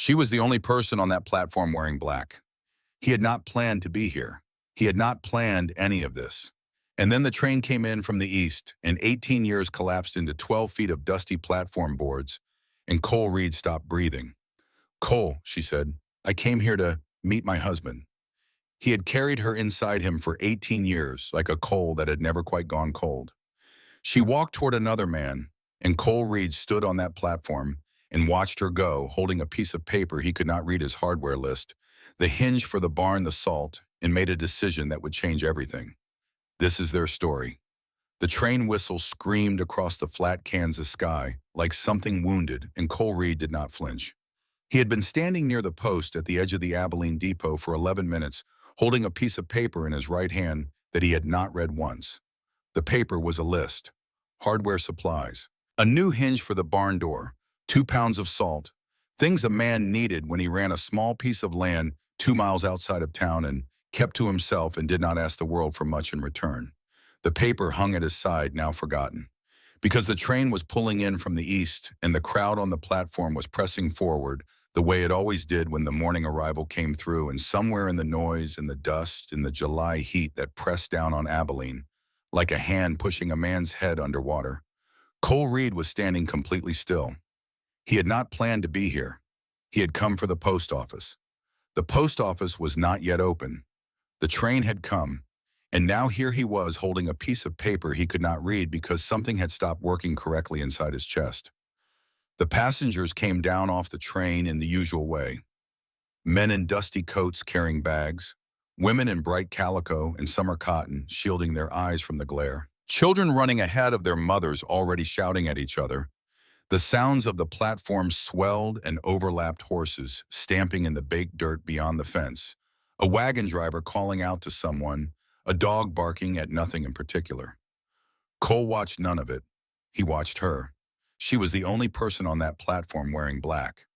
She was the only person on that platform wearing black. He had not planned to be here. He had not planned any of this. And then the train came in from the east, and 18 years collapsed into 12 feet of dusty platform boards, and Cole Reed stopped breathing. "Cole," she said, "I came here to meet my husband." He had carried her inside him for 18 years, like a coal that had never quite gone cold. She walked toward another man, and Cole Reed stood on that platform and watched her go, holding a piece of paper he could not read his hardware list, the hinge for the barn, the salt, and made a decision that would change everything. This is their story. The train whistle screamed across the flat Kansas sky like something wounded, and Cole Reed did not flinch. He had been standing near the post at the edge of the Abilene depot for 11 minutes, holding a piece of paper in his right hand that he had not read once. The paper was a list. Hardware supplies. A new hinge for the barn door. 2 pounds of salt. Things a man needed when he ran a small piece of land 2 miles outside of town and kept to himself and did not ask the world for much in return. The paper hung at his side, now forgotten. Because the train was pulling in from the east and the crowd on the platform was pressing forward, the way it always did when the morning arrival came through, and somewhere in the noise and the dust and the July heat that pressed down on Abilene, like a hand pushing a man's head underwater, Cole Reed was standing completely still. He had not planned to be here. He had come for the post office. The post office was not yet open. The train had come, and now here he was holding a piece of paper he could not read because something had stopped working correctly inside his chest. The passengers came down off the train in the usual way. Men in dusty coats carrying bags, women in bright calico and summer cotton shielding their eyes from the glare, children running ahead of their mothers already shouting at each other. The sounds of the platform swelled and overlapped horses stamping in the baked dirt beyond the fence, a wagon driver calling out to someone, a dog barking at nothing in particular. Cole watched none of it. He watched her. She was the only person on that platform wearing black.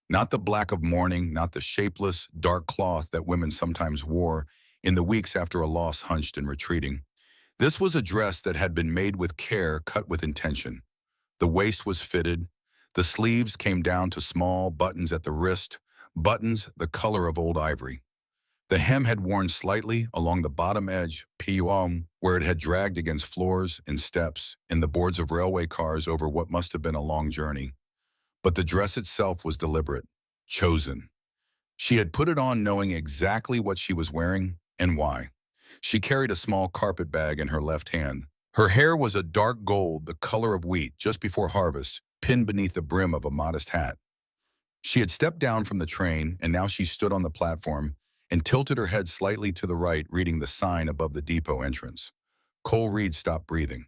Not the black of mourning, not the shapeless, dark cloth that women sometimes wore in the weeks after a loss hunched and retreating. This was a dress that had been made with care, cut with intention. The waist was fitted. The sleeves came down to small buttons at the wrist, buttons the color of old ivory. The hem had worn slightly along the bottom edge, where it had dragged against floors and steps and the boards of railway cars over what must have been a long journey. But the dress itself was deliberate, chosen. She had put it on knowing exactly what she was wearing and why. She carried a small carpet bag in her left hand. Her hair was a dark gold, the color of wheat, just before harvest, pinned beneath the brim of a modest hat. She had stepped down from the train, and now she stood on the platform and tilted her head slightly to the right, reading the sign above the depot entrance. Cole Reed stopped breathing.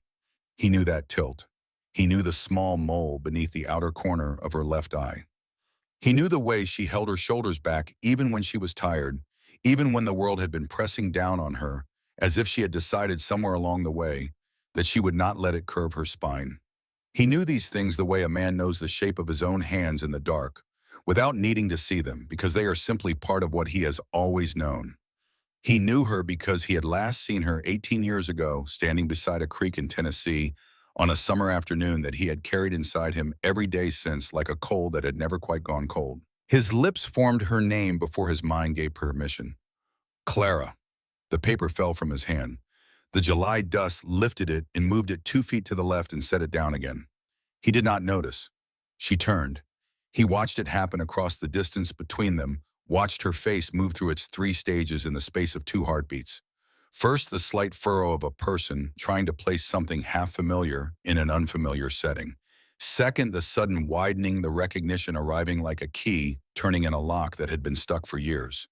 He knew that tilt. He knew the small mole beneath the outer corner of her left eye. He knew the way she held her shoulders back even when she was tired, even when the world had been pressing down on her, as if she had decided somewhere along the way that she would not let it curve her spine. He knew these things the way a man knows the shape of his own hands in the dark, without needing to see them, because they are simply part of what he has always known. He knew her because he had last seen her 18 years ago, standing beside a creek in Tennessee on a summer afternoon that he had carried inside him every day since, like a coal that had never quite gone cold. His lips formed her name before his mind gave permission. Clara. The paper fell from his hand. The July dust lifted it and moved it 2 feet to the left and set it down again. He did not notice. She turned. He watched it happen across the distance between them, watched her face move through its 3 stages in the space of 2 heartbeats. First, the slight furrow of a person trying to place something half familiar in an unfamiliar setting. Second, the sudden widening, the recognition arriving like a key, turning in a lock that had been stuck for years.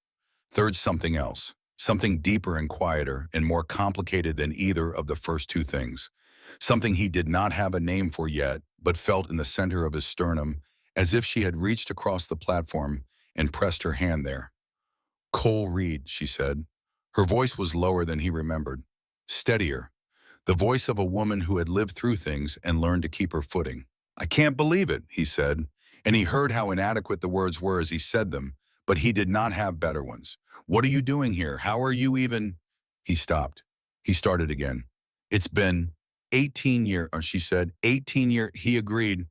Third, something else. Something deeper and quieter and more complicated than either of the first 2 things. Something he did not have a name for yet, but felt in the center of his sternum, as if she had reached across the platform and pressed her hand there. "Cole Reed," she said. Her voice was lower than he remembered, steadier, the voice of a woman who had lived through things and learned to keep her footing. "I can't believe it," he said, and he heard how inadequate the words were as he said them, but he did not have better ones. "What are you doing here? How are you even—" He stopped. He started again. "It's been 18 years, she said. 18 years, he agreed.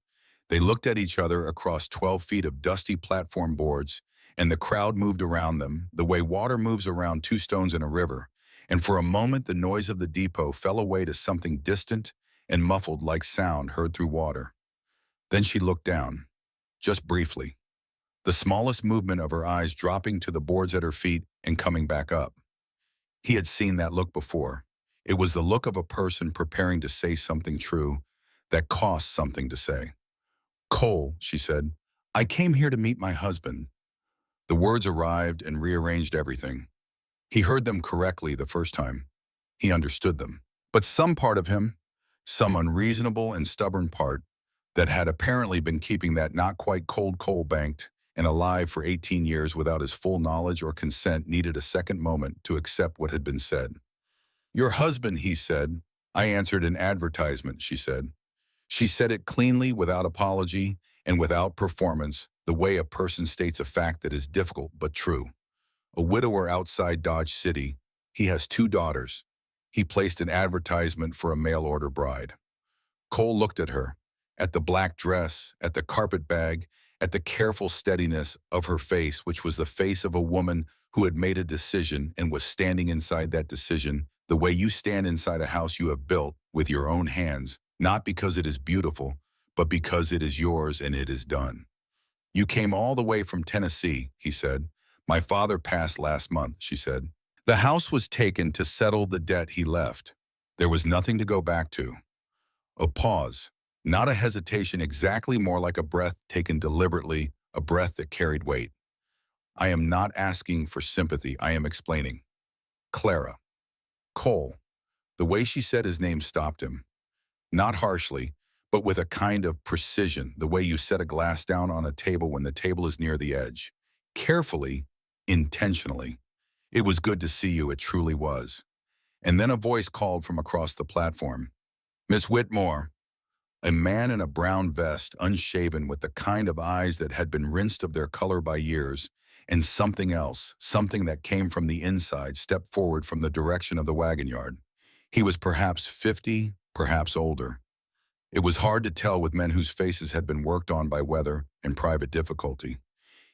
They looked at each other across 12 feet of dusty platform boards, and the crowd moved around them, the way water moves around two stones in a river. And for a moment, the noise of the depot fell away to something distant and muffled like sound heard through water. Then she looked down, just briefly, the smallest movement of her eyes dropping to the boards at her feet and coming back up. He had seen that look before. It was the look of a person preparing to say something true that costs something to say. "Cole," she said, "I came here to meet my husband." The words arrived and rearranged everything. He heard them correctly the first time. He understood them. But some part of him, some unreasonable and stubborn part, that had apparently been keeping that not quite cold Cole banked and alive for 18 years without his full knowledge or consent, needed a second moment to accept what had been said. "Your husband," he said. "I answered an advertisement," she said. She said it cleanly, without apology, and without performance, the way a person states a fact that is difficult but true. A widower outside Dodge City. He has 2 daughters. He placed an advertisement for a mail-order bride. Cole looked at her, at the black dress, at the carpet bag, at the careful steadiness of her face, which was the face of a woman who had made a decision and was standing inside that decision, the way you stand inside a house you have built with your own hands, not because it is beautiful, but because it is yours and it is done. "You came all the way from Tennessee," he said. "My father passed last month," she said. The house was taken to settle the debt he left. There was nothing to go back to. A pause, not a hesitation, exactly more like a breath taken deliberately, a breath that carried weight. "I am not asking for sympathy, I am explaining. Clara." "Cole." The way she said his name stopped him. Not harshly, but with a kind of precision, the way you set a glass down on a table when the table is near the edge. Carefully, intentionally. "It was good to see you, it truly was." And then a voice called from across the platform. "Miss Whitmore." A man in a brown vest, unshaven, with the kind of eyes that had been rinsed of their color by years, and something else, something that came from the inside, stepped forward from the direction of the wagon yard. He was perhaps 50, perhaps older. It was hard to tell with men whose faces had been worked on by weather and private difficulty.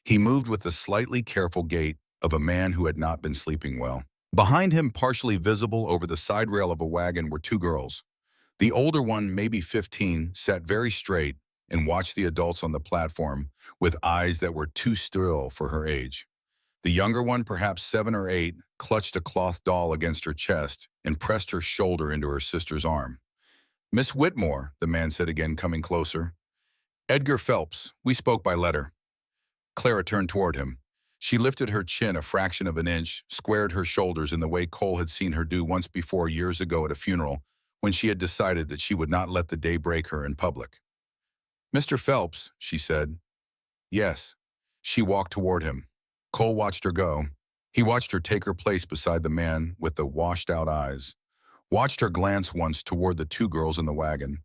He moved with the slightly careful gait of a man who had not been sleeping well. Behind him, partially visible over the side rail of a wagon, were 2 girls. The older one, maybe 15, sat very straight and watched the adults on the platform with eyes that were too still for her age. The younger one, perhaps 7 or 8, clutched a cloth doll against her chest and pressed her shoulder into her sister's arm. "Miss Whitmore," the man said again, coming closer. "Edgar Phelps. We spoke by letter." Clara turned toward him. She lifted her chin a fraction of an inch, squared her shoulders in the way Cole had seen her do once before years ago at a funeral, when she had decided that she would not let the day break her in public. "Mr. Phelps," she said. "Yes." She walked toward him. Cole watched her go. He watched her take her place beside the man with the washed-out eyes. Watched her glance once toward the 2 girls in the wagon.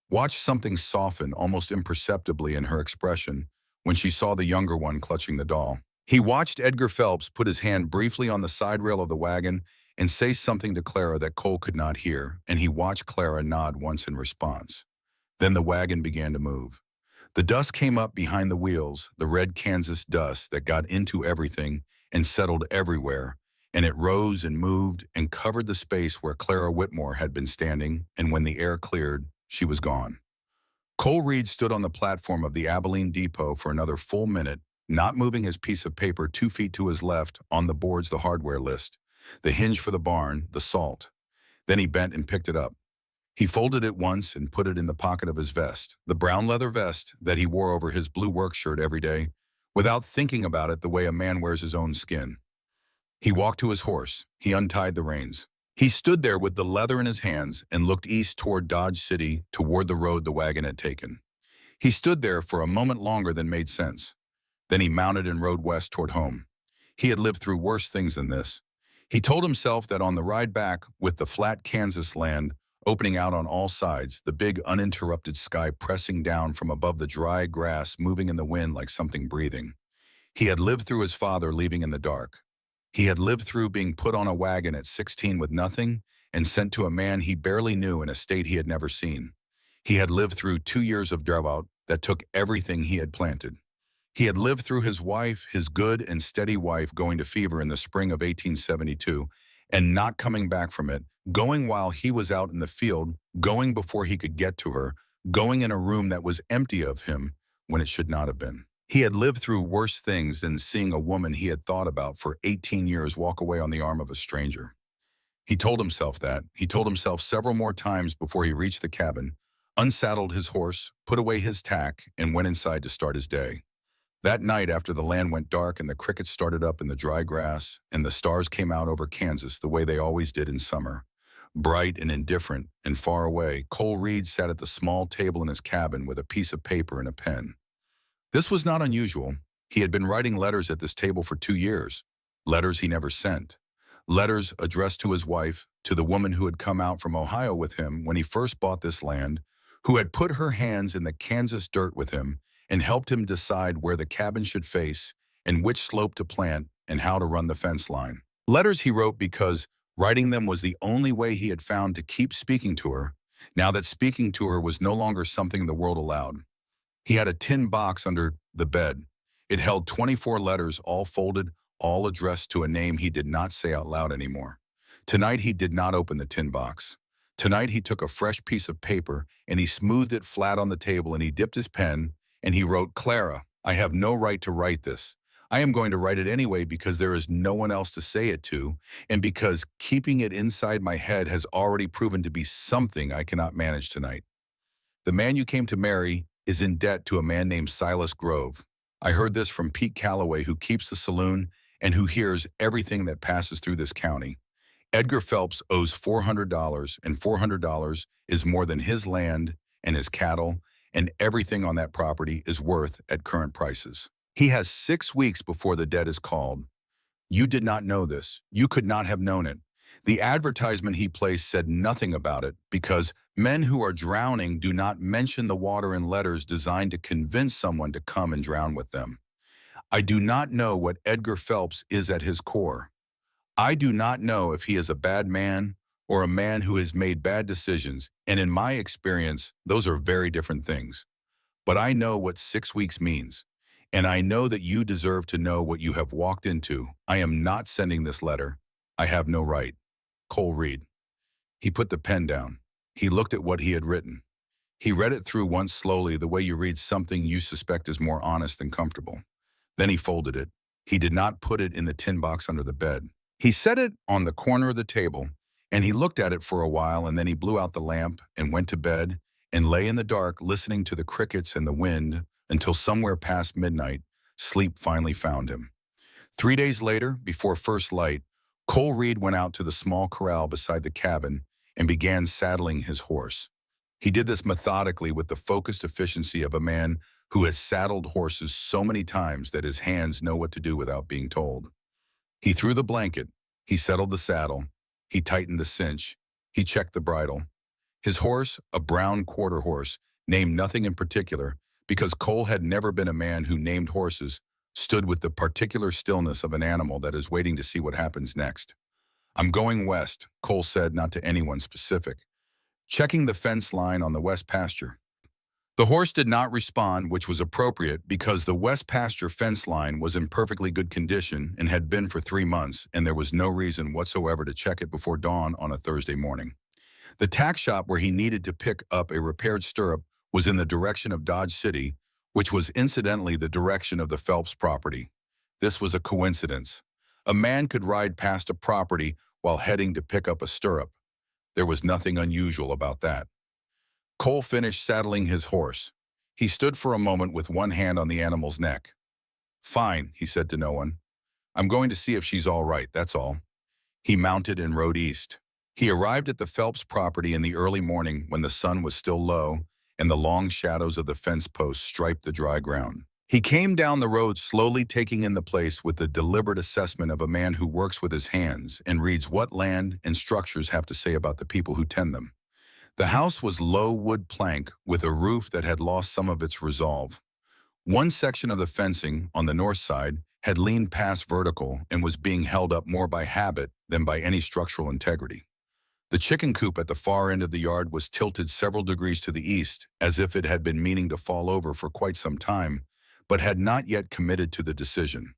Watched something soften almost imperceptibly in her expression when she saw the younger one clutching the doll. He watched Edgar Phelps put his hand briefly on the side rail of the wagon and say something to Clara that Cole could not hear, and he watched Clara nod once in response. Then the wagon began to move. The dust came up behind the wheels, the red Kansas dust that got into everything and settled everywhere, and it rose and moved and covered the space where Clara Whitmore had been standing, and when the air cleared, she was gone. Cole Reed stood on the platform of the Abilene Depot for another full minute, not moving his piece of paper 2 feet to his left, on the boards the hardware list, the hinge for the barn, the salt. Then he bent and picked it up. He folded it once and put it in the pocket of his vest, the brown leather vest that he wore over his blue work shirt every day, without thinking about it the way a man wears his own skin. He walked to his horse. He untied the reins. He stood there with the leather in his hands and looked east toward Dodge City, toward the road the wagon had taken. He stood there for a moment longer than made sense. Then he mounted and rode west toward home. He had lived through worse things than this. He told himself that on the ride back, with the flat Kansas land opening out on all sides, the big uninterrupted sky pressing down from above the dry grass moving in the wind like something breathing. He had lived through his father leaving in the dark. He had lived through being put on a wagon at 16 with nothing and sent to a man he barely knew in a state he had never seen. He had lived through 2 years of drought that took everything he had planted. He had lived through his wife, his good and steady wife, going to fever in the spring of 1872 and not coming back from it, going while he was out in the field, going before he could get to her, going in a room that was empty of him when it should not have been. He had lived through worse things than seeing a woman he had thought about for 18 years walk away on the arm of a stranger. He told himself that. He told himself several more times before he reached the cabin, unsaddled his horse, put away his tack, and went inside to start his day. That night, after the land went dark and the crickets started up in the dry grass and the stars came out over Kansas the way they always did in summer, bright and indifferent and far away, Cole Reed sat at the small table in his cabin with a piece of paper and a pen. This was not unusual. He had been writing letters at this table for 2 years, letters he never sent. Letters addressed to his wife, to the woman who had come out from Ohio with him when he first bought this land, who had put her hands in the Kansas dirt with him and helped him decide where the cabin should face and which slope to plant and how to run the fence line. Letters he wrote because writing them was the only way he had found to keep speaking to her, now that speaking to her was no longer something the world allowed. He had a tin box under the bed. It held 24 letters, all folded, all addressed to a name he did not say out loud anymore. Tonight he did not open the tin box. Tonight he took a fresh piece of paper and he smoothed it flat on the table and he dipped his pen and he wrote, "Clara, I have no right to write this. I am going to write it anyway because there is no one else to say it to and because keeping it inside my head has already proven to be something I cannot manage tonight. The man you came to marry is in debt to a man named Silas Grove. I heard this from Pete Calloway, who keeps the saloon and who hears everything that passes through this county. Edgar Phelps owes $400, and $400 is more than his land and his cattle, and everything on that property is worth at current prices. He has 6 weeks before the debt is called. You did not know this. You could not have known it. The advertisement he placed said nothing about it because men who are drowning do not mention the water in letters designed to convince someone to come and drown with them. I do not know what Edgar Phelps is at his core. I do not know if he is a bad man or a man who has made bad decisions, and in my experience, those are very different things. But I know what 6 weeks means, and I know that you deserve to know what you have walked into. I am not sending this letter. I have no right. Cole Reed." He put the pen down. He looked at what he had written. He read it through once slowly, the way you read something you suspect is more honest and comfortable. Then he folded it. He did not put it in the tin box under the bed. He set it on the corner of the table, and he looked at it for a while, and then he blew out the lamp and went to bed and lay in the dark listening to the crickets and the wind until somewhere past midnight, sleep finally found him. 3 days later, before first light, Cole Reed went out to the small corral beside the cabin and began saddling his horse. He did this methodically with the focused efficiency of a man who has saddled horses so many times that his hands know what to do without being told. He threw the blanket, he settled the saddle, he tightened the cinch, he checked the bridle. His horse, a brown quarter horse, named nothing in particular, because Cole had never been a man who named horses, stood with the particular stillness of an animal that is waiting to see what happens next. "I'm going west," Cole said, not to anyone specific. "Checking the fence line on the west pasture." The horse did not respond, which was appropriate because the west pasture fence line was in perfectly good condition and had been for 3 months, and there was no reason whatsoever to check it before dawn on a Thursday morning. The tack shop where he needed to pick up a repaired stirrup was in the direction of Dodge City, which was incidentally the direction of the Phelps property. This was a coincidence. A man could ride past a property while heading to pick up a stirrup. There was nothing unusual about that. Cole finished saddling his horse. He stood for a moment with one hand on the animal's neck. "Fine," he said to no one. "I'm going to see if she's all right, that's all." He mounted and rode east. He arrived at the Phelps property in the early morning when the sun was still low and the long shadows of the fence posts striped the dry ground. He came down the road slowly, taking in the place with the deliberate assessment of a man who works with his hands and reads what land and structures have to say about the people who tend them. The house was low wood plank with a roof that had lost some of its resolve. One section of the fencing, on the north side, had leaned past vertical and was being held up more by habit than by any structural integrity. The chicken coop at the far end of the yard was tilted several degrees to the east, as if it had been meaning to fall over for quite some time, but had not yet committed to the decision.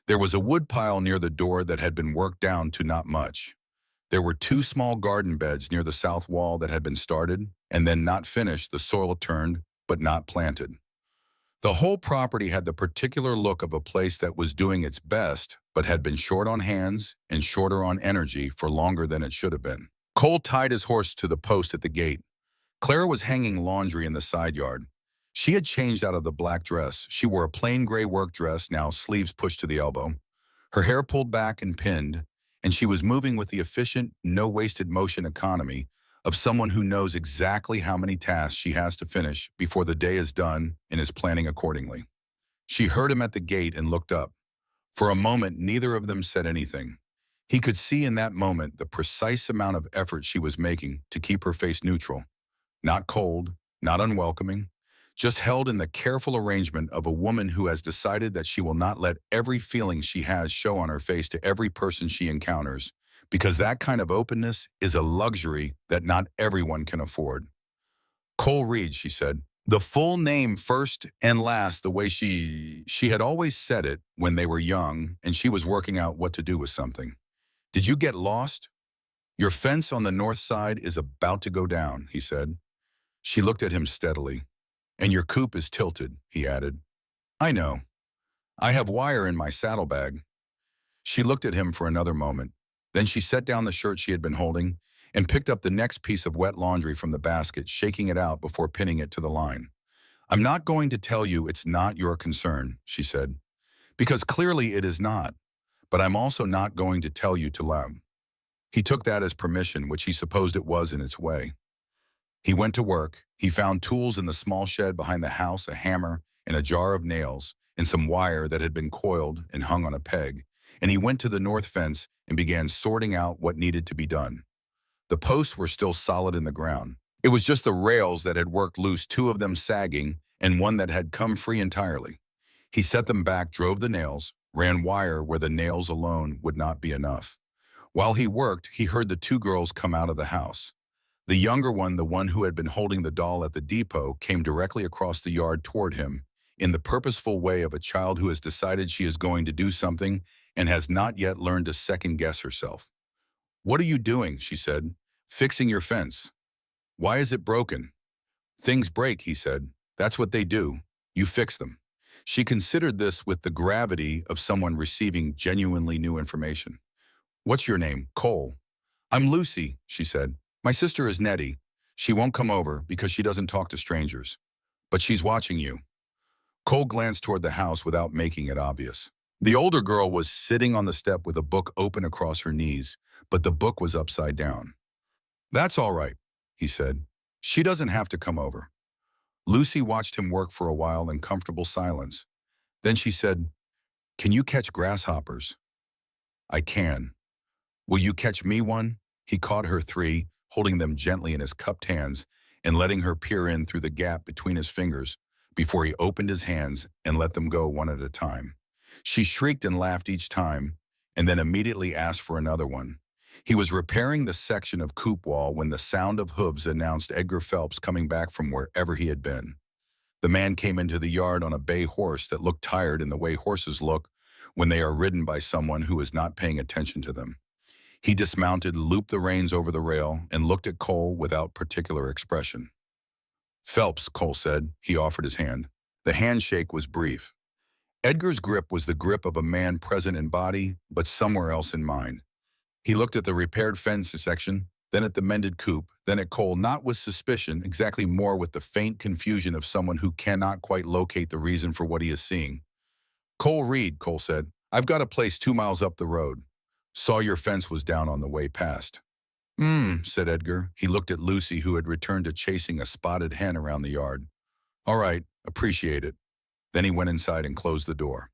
There was a wood pile near the door that had been worked down to not much. There were two small garden beds near the south wall that had been started, and then not finished, the soil turned, but not planted. The whole property had the particular look of a place that was doing its best, but had been short on hands and shorter on energy for longer than it should have been. Cole tied his horse to the post at the gate. Clara was hanging laundry in the side yard. She had changed out of the black dress. She wore a plain gray work dress, now sleeves pushed to the elbow, her hair pulled back and pinned, and she was moving with the efficient, no-wasted motion economy of someone who knows exactly how many tasks she has to finish before the day is done and is planning accordingly. She heard him at the gate and looked up. For a moment, neither of them said anything. He could see in that moment the precise amount of effort she was making to keep her face neutral. Not cold, not unwelcoming, just held in the careful arrangement of a woman who has decided that she will not let every feeling she has show on her face to every person she encounters, because that kind of openness is a luxury that not everyone can afford. Cole Reed, she said. The full name first and last, the way she had always said it when they were young and she was working out what to do with something. Did you get lost? Your fence on the north side is about to go down, he said. She looked at him steadily. And your coop is tilted, he added. I know. I have wire in my saddlebag. She looked at him for another moment. Then she set down the shirt she had been holding and picked up the next piece of wet laundry from the basket, shaking it out before pinning it to the line. I'm not going to tell you it's not your concern, she said, because clearly it is not, but I'm also not going to tell you to lie. He took that as permission, which he supposed it was in its way. He went to work. He found tools in the small shed behind the house, a hammer and a jar of nails and some wire that had been coiled and hung on a peg, and he went to the north fence and began sorting out what needed to be done. The posts were still solid in the ground. It was just the rails that had worked loose, two of them sagging and one that had come free entirely. He set them back, drove the nails, ran wire where the nails alone would not be enough. While he worked, he heard the two girls come out of the house. The younger one, the one who had been holding the doll at the depot, came directly across the yard toward him in the purposeful way of a child who has decided she is going to do something and has not yet learned to second-guess herself. What are you doing? She said. Fixing your fence. Why is it broken? Things break, he said. That's what they do. You fix them. She considered this with the gravity of someone receiving genuinely new information. What's your name? Cole. I'm Lucy, she said. My sister is Nettie. She won't come over because she doesn't talk to strangers. But she's watching you. Cole glanced toward the house without making it obvious. The older girl was sitting on the step with a book open across her knees, but the book was upside down. That's all right, he said. She doesn't have to come over. Lucy watched him work for a while in comfortable silence. Then she said, Can you catch grasshoppers? I can. Will you catch me one? He caught her three, holding them gently in his cupped hands and letting her peer in through the gap between his fingers before he opened his hands and let them go one at a time. She shrieked and laughed each time and then immediately asked for another one. He was repairing the section of coop wall when the sound of hooves announced Edgar Phelps coming back from wherever he had been. The man came into the yard on a bay horse that looked tired in the way horses look when they are ridden by someone who is not paying attention to them. He dismounted, looped the reins over the rail, and looked at Cole without particular expression. Phelps, Cole said. He offered his hand. The handshake was brief. Edgar's grip was the grip of a man present in body, but somewhere else in mind. He looked at the repaired fence section, then at the mended coop, then at Cole, not with suspicion, exactly more with the faint confusion of someone who cannot quite locate the reason for what he is seeing. Cole Reed, Cole said. I've got a place 2 miles up the road. Saw your fence was down on the way past. Said Edgar. He looked at Lucy, who had returned to chasing a spotted hen around the yard. All right, appreciate it. Then he went inside and closed the door.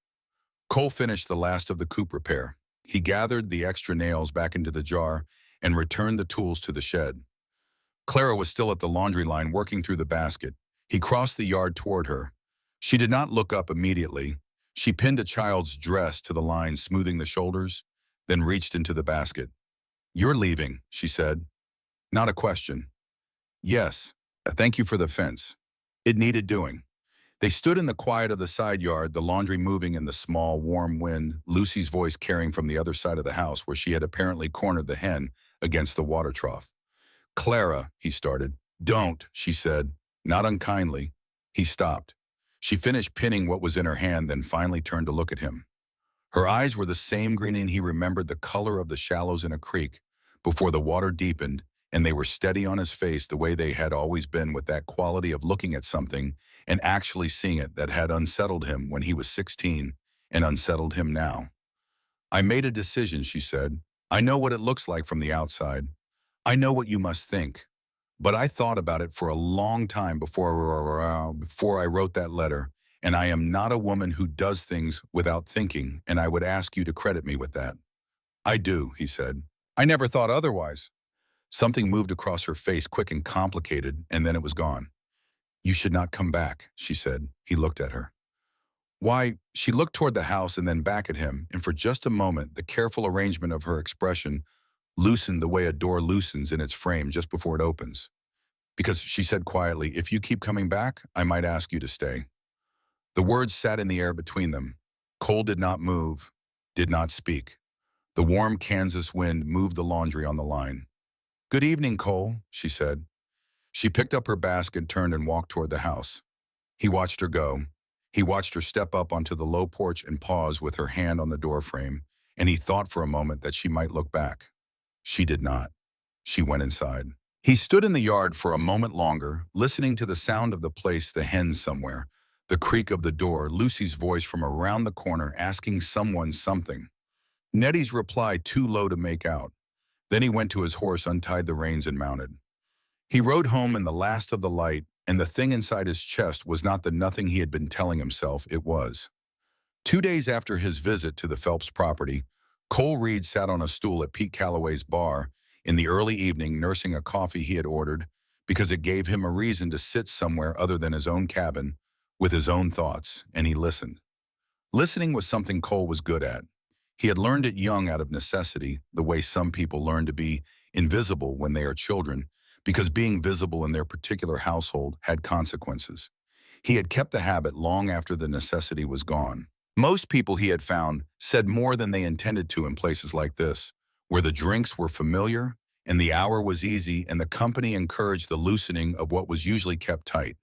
Cole finished the last of the coop repair. He gathered the extra nails back into the jar and returned the tools to the shed. Clara was still at the laundry line working through the basket. He crossed the yard toward her. She did not look up immediately. She pinned a child's dress to the line, smoothing the shoulders, then reached into the basket. You're leaving, she said. Not a question. Yes, thank you for the fence. It needed doing. They stood in the quiet of the side yard, the laundry moving in the small, warm wind, Lucy's voice carrying from the other side of the house where she had apparently cornered the hen against the water trough. Clara, he started. Don't, she said, not unkindly. He stopped. She finished pinning what was in her hand, then finally turned to look at him. Her eyes were the same green, and he remembered the color of the shallows in a creek before the water deepened, and they were steady on his face the way they had always been, with that quality of looking at something and actually seeing it that had unsettled him when he was 16 and unsettled him now. I made a decision, she said. I know what it looks like from the outside. I know what you must think. But I thought about it for a long time before I wrote that letter, and I am not a woman who does things without thinking, and I would ask you to credit me with that. I do, he said. I never thought otherwise. Something moved across her face, quick and complicated, and then it was gone. You should not come back, she said. He looked at her. Why, she looked toward the house and then back at him, and for just a moment, the careful arrangement of her expression loosened the way a door loosens in its frame just before it opens. Because she said quietly, if you keep coming back, I might ask you to stay. The words sat in the air between them. Cole did not move, did not speak. The warm Kansas wind moved the laundry on the line. Good evening, Cole, she said. She picked up her basket, turned, and walked toward the house. He watched her go. He watched her step up onto the low porch and pause with her hand on the doorframe, and he thought for a moment that she might look back. She did not. She went inside. He stood in the yard for a moment longer, listening to the sound of the place, the hens somewhere, the creak of the door, Lucy's voice from around the corner asking someone something. Nettie's reply too low to make out. Then he went to his horse, untied the reins, and mounted. He rode home in the last of the light, and the thing inside his chest was not the nothing he had been telling himself it was. 2 days after his visit to the Phelps property, Cole Reed sat on a stool at Pete Calloway's bar in the early evening, nursing a coffee he had ordered because it gave him a reason to sit somewhere other than his own cabin with his own thoughts, and he listened. Listening was something Cole was good at. He had learned it young out of necessity, the way some people learn to be invisible when they are children, because being visible in their particular household had consequences. He had kept the habit long after the necessity was gone. Most people, he had found, said more than they intended to in places like this, where the drinks were familiar and the hour was easy and the company encouraged the loosening of what was usually kept tight.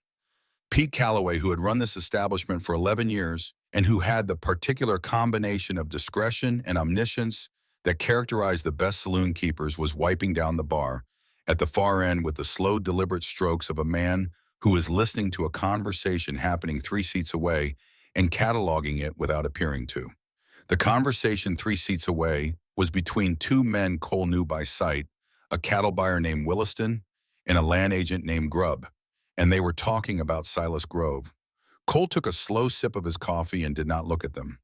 Pete Calloway, who had run this establishment for 11 years and who had the particular combination of discretion and omniscience that characterized the best saloon keepers, was wiping down the bar at the far end with the slow, deliberate strokes of a man who is listening to a conversation happening 3 seats away and cataloging it without appearing to. The conversation 3 seats away was between 2 men Cole knew by sight, a cattle buyer named Williston and a land agent named Grubb, and they were talking about Silas Grove. Cole took a slow sip of his coffee and did not look at them.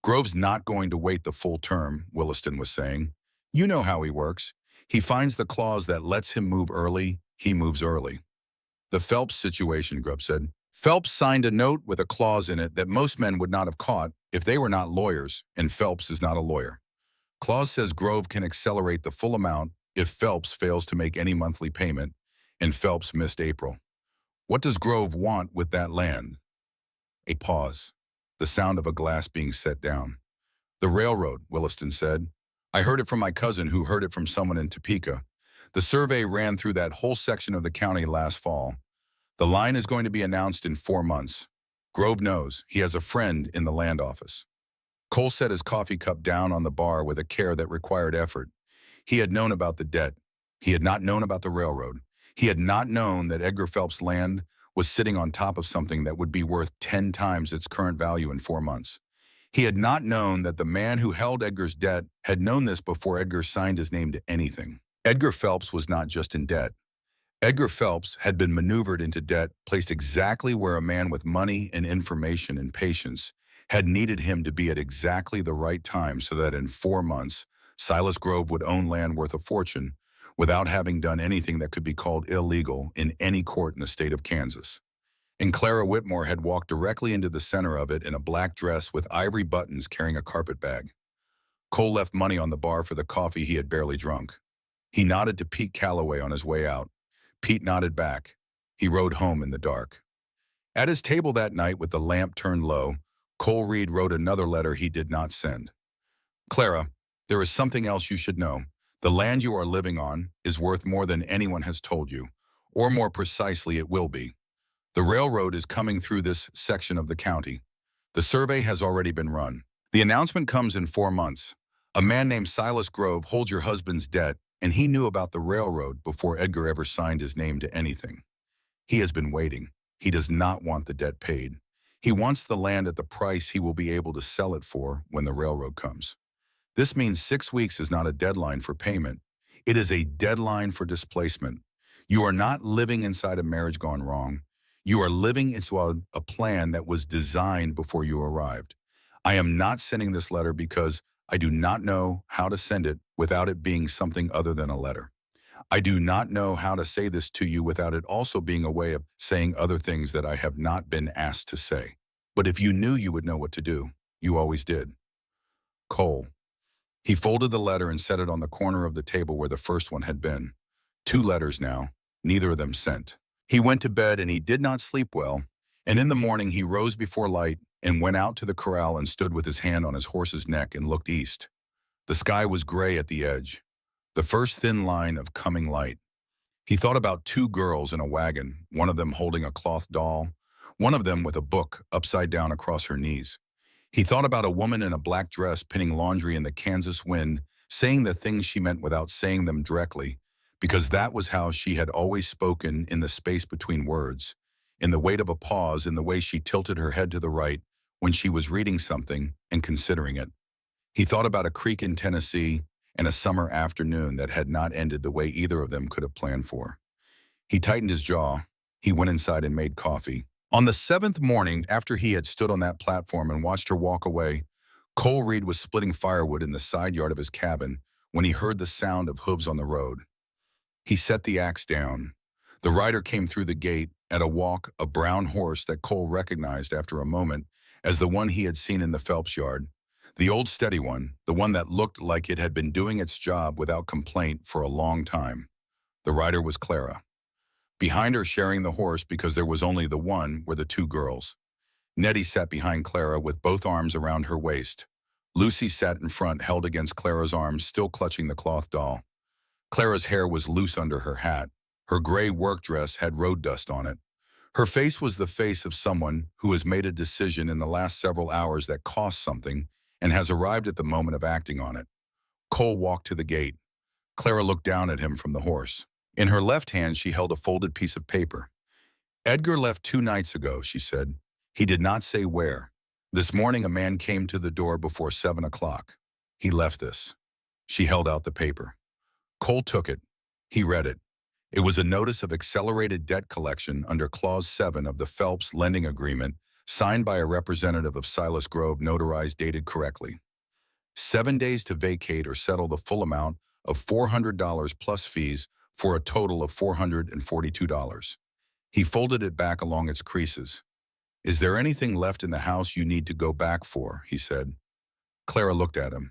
Grove's not going to wait the full term, Williston was saying. You know how he works. He finds the clause that lets him move early, he moves early. The Phelps situation, Grubb said. Phelps signed a note with a clause in it that most men would not have caught if they were not lawyers, and Phelps is not a lawyer. Clause says Grove can accelerate the full amount if Phelps fails to make any monthly payment, and Phelps missed April. What does Grove want with that land? A pause. The sound of a glass being set down. The railroad, Williston said. I heard it from my cousin who heard it from someone in Topeka. The survey ran through that whole section of the county last fall. The line is going to be announced in 4 months. Grove knows. He has a friend in the land office. Cole set his coffee cup down on the bar with a care that required effort. He had known about the debt. He had not known about the railroad. He had not known that Edgar Phelps' land was sitting on top of something that would be worth 10 times its current value in 4 months. He had not known that the man who held Edgar's debt had known this before Edgar signed his name to anything. Edgar Phelps was not just in debt. Edgar Phelps had been maneuvered into debt, placed exactly where a man with money and information and patience had needed him to be at exactly the right time, so that in 4 months, Silas Grove would own land worth a fortune without having done anything that could be called illegal in any court in the state of Kansas. And Clara Whitmore had walked directly into the center of it in a black dress with ivory buttons, carrying a carpet bag. Cole left money on the bar for the coffee he had barely drunk. He nodded to Pete Calloway on his way out. Pete nodded back. He rode home in the dark. At his table that night with the lamp turned low, Cole Reed wrote another letter he did not send. Clara, there is something else you should know. The land you are living on is worth more than anyone has told you, or more precisely it will be. The railroad is coming through this section of the county. The survey has already been run. The announcement comes in 4 months. A man named Silas Grove holds your husband's debt, and he knew about the railroad before Edgar ever signed his name to anything. He has been waiting. He does not want the debt paid. He wants the land at the price he will be able to sell it for when the railroad comes. This means 6 weeks is not a deadline for payment. It is a deadline for displacement. You are not living inside a marriage gone wrong. You are living into a plan that was designed before you arrived. I am not sending this letter because I do not know how to send it without it being something other than a letter. I do not know how to say this to you without it also being a way of saying other things that I have not been asked to say. But if you knew, you would know what to do. You always did. Cole. He folded the letter and set it on the corner of the table where the first one had been. 2 letters now, neither of them sent. He went to bed and he did not sleep well, and in the morning he rose before light and went out to the corral and stood with his hand on his horse's neck and looked east. The sky was gray at the edge, the first thin line of coming light. He thought about 2 girls in a wagon, one of them holding a cloth doll, one of them with a book upside down across her knees. He thought about a woman in a black dress pinning laundry in the Kansas wind, saying the things she meant without saying them directly, because that was how she had always spoken in the space between words, in the weight of a pause, in the way she tilted her head to the right when she was reading something and considering it. He thought about a creek in Tennessee and a summer afternoon that had not ended the way either of them could have planned for. He tightened his jaw. He went inside and made coffee. On the 7th morning after he had stood on that platform and watched her walk away, Cole Reed was splitting firewood in the side yard of his cabin when he heard the sound of hooves on the road. He set the axe down. The rider came through the gate at a walk, a brown horse that Cole recognized after a moment as the one he had seen in the Phelps yard, the old steady one, the one that looked like it had been doing its job without complaint for a long time. The rider was Clara. Behind her, sharing the horse because there was only the one, were the 2 girls. Nettie sat behind Clara with both arms around her waist. Lucy sat in front, held against Clara's arms, still clutching the cloth doll. Clara's hair was loose under her hat. Her gray work dress had road dust on it. Her face was the face of someone who has made a decision in the last several hours that cost something and has arrived at the moment of acting on it. Cole walked to the gate. Clara looked down at him from the horse. In her left hand, she held a folded piece of paper. Edgar left 2 nights ago, she said. He did not say where. This morning, a man came to the door before 7 o'clock. He left this. She held out the paper. Cole took it. He read it. It was a notice of accelerated debt collection under Clause 7 of the Phelps lending agreement, signed by a representative of Silas Grove, notarized, dated correctly. 7 days to vacate or settle the full amount of $400 plus fees for a total of $442. He folded it back along its creases. Is there anything left in the house you need to go back for? He said. Clara looked at him.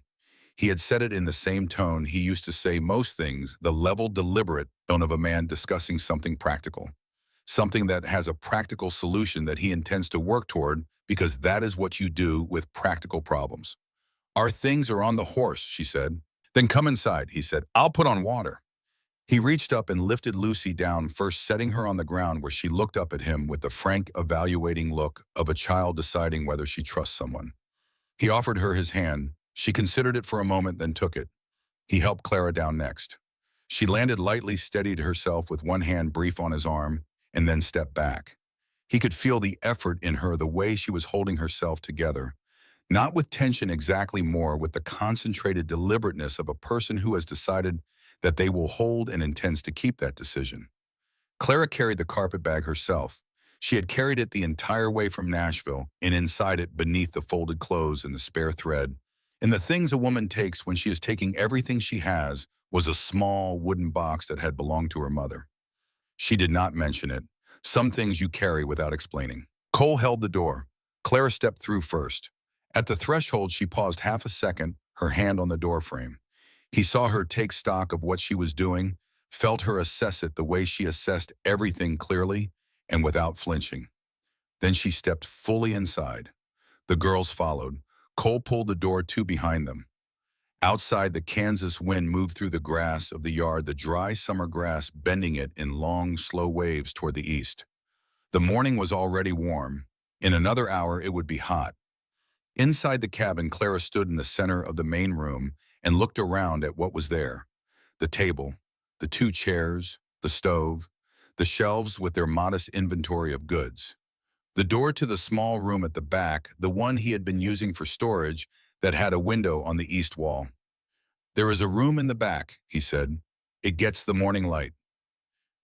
He had said it in the same tone he used to say most things, the level, deliberate tone of a man discussing something practical. Something that has a practical solution that he intends to work toward, because that is what you do with practical problems. Our things are on the horse, she said. Then come inside, he said. I'll put on water. He reached up and lifted Lucy down, first setting her on the ground where she looked up at him with the frank, evaluating look of a child deciding whether she trusts someone. He offered her his hand. She considered it for a moment, then took it. He helped Clara down next. She landed lightly, steadied herself with one hand brief on his arm, and then stepped back. He could feel the effort in her, the way she was holding herself together. Not with tension exactly, more with the concentrated deliberateness of a person who has decided that they will hold and intends to keep that decision. Clara carried the carpet bag herself. She had carried it the entire way from Nashville, and inside it, beneath the folded clothes and the spare thread, and the things a woman takes when she is taking everything she has, was a small wooden box that had belonged to her mother. She did not mention it. Some things you carry without explaining. Cole held the door. Clara stepped through first. At the threshold, she paused half a second, her hand on the door frame. He saw her take stock of what she was doing, felt her assess it the way she assessed everything clearly and without flinching. Then she stepped fully inside. The girls followed. Cole pulled the door to behind them. Outside, the Kansas wind moved through the grass of the yard, the dry summer grass bending it in long, slow waves toward the east. The morning was already warm. In another hour, it would be hot. Inside the cabin, Clara stood in the center of the main room and looked around at what was there. The table, the two chairs, the stove, the shelves with their modest inventory of goods. The door to the small room at the back, the one he had been using for storage, that had a window on the east wall. "There is a room in the back," he said. "It gets the morning light."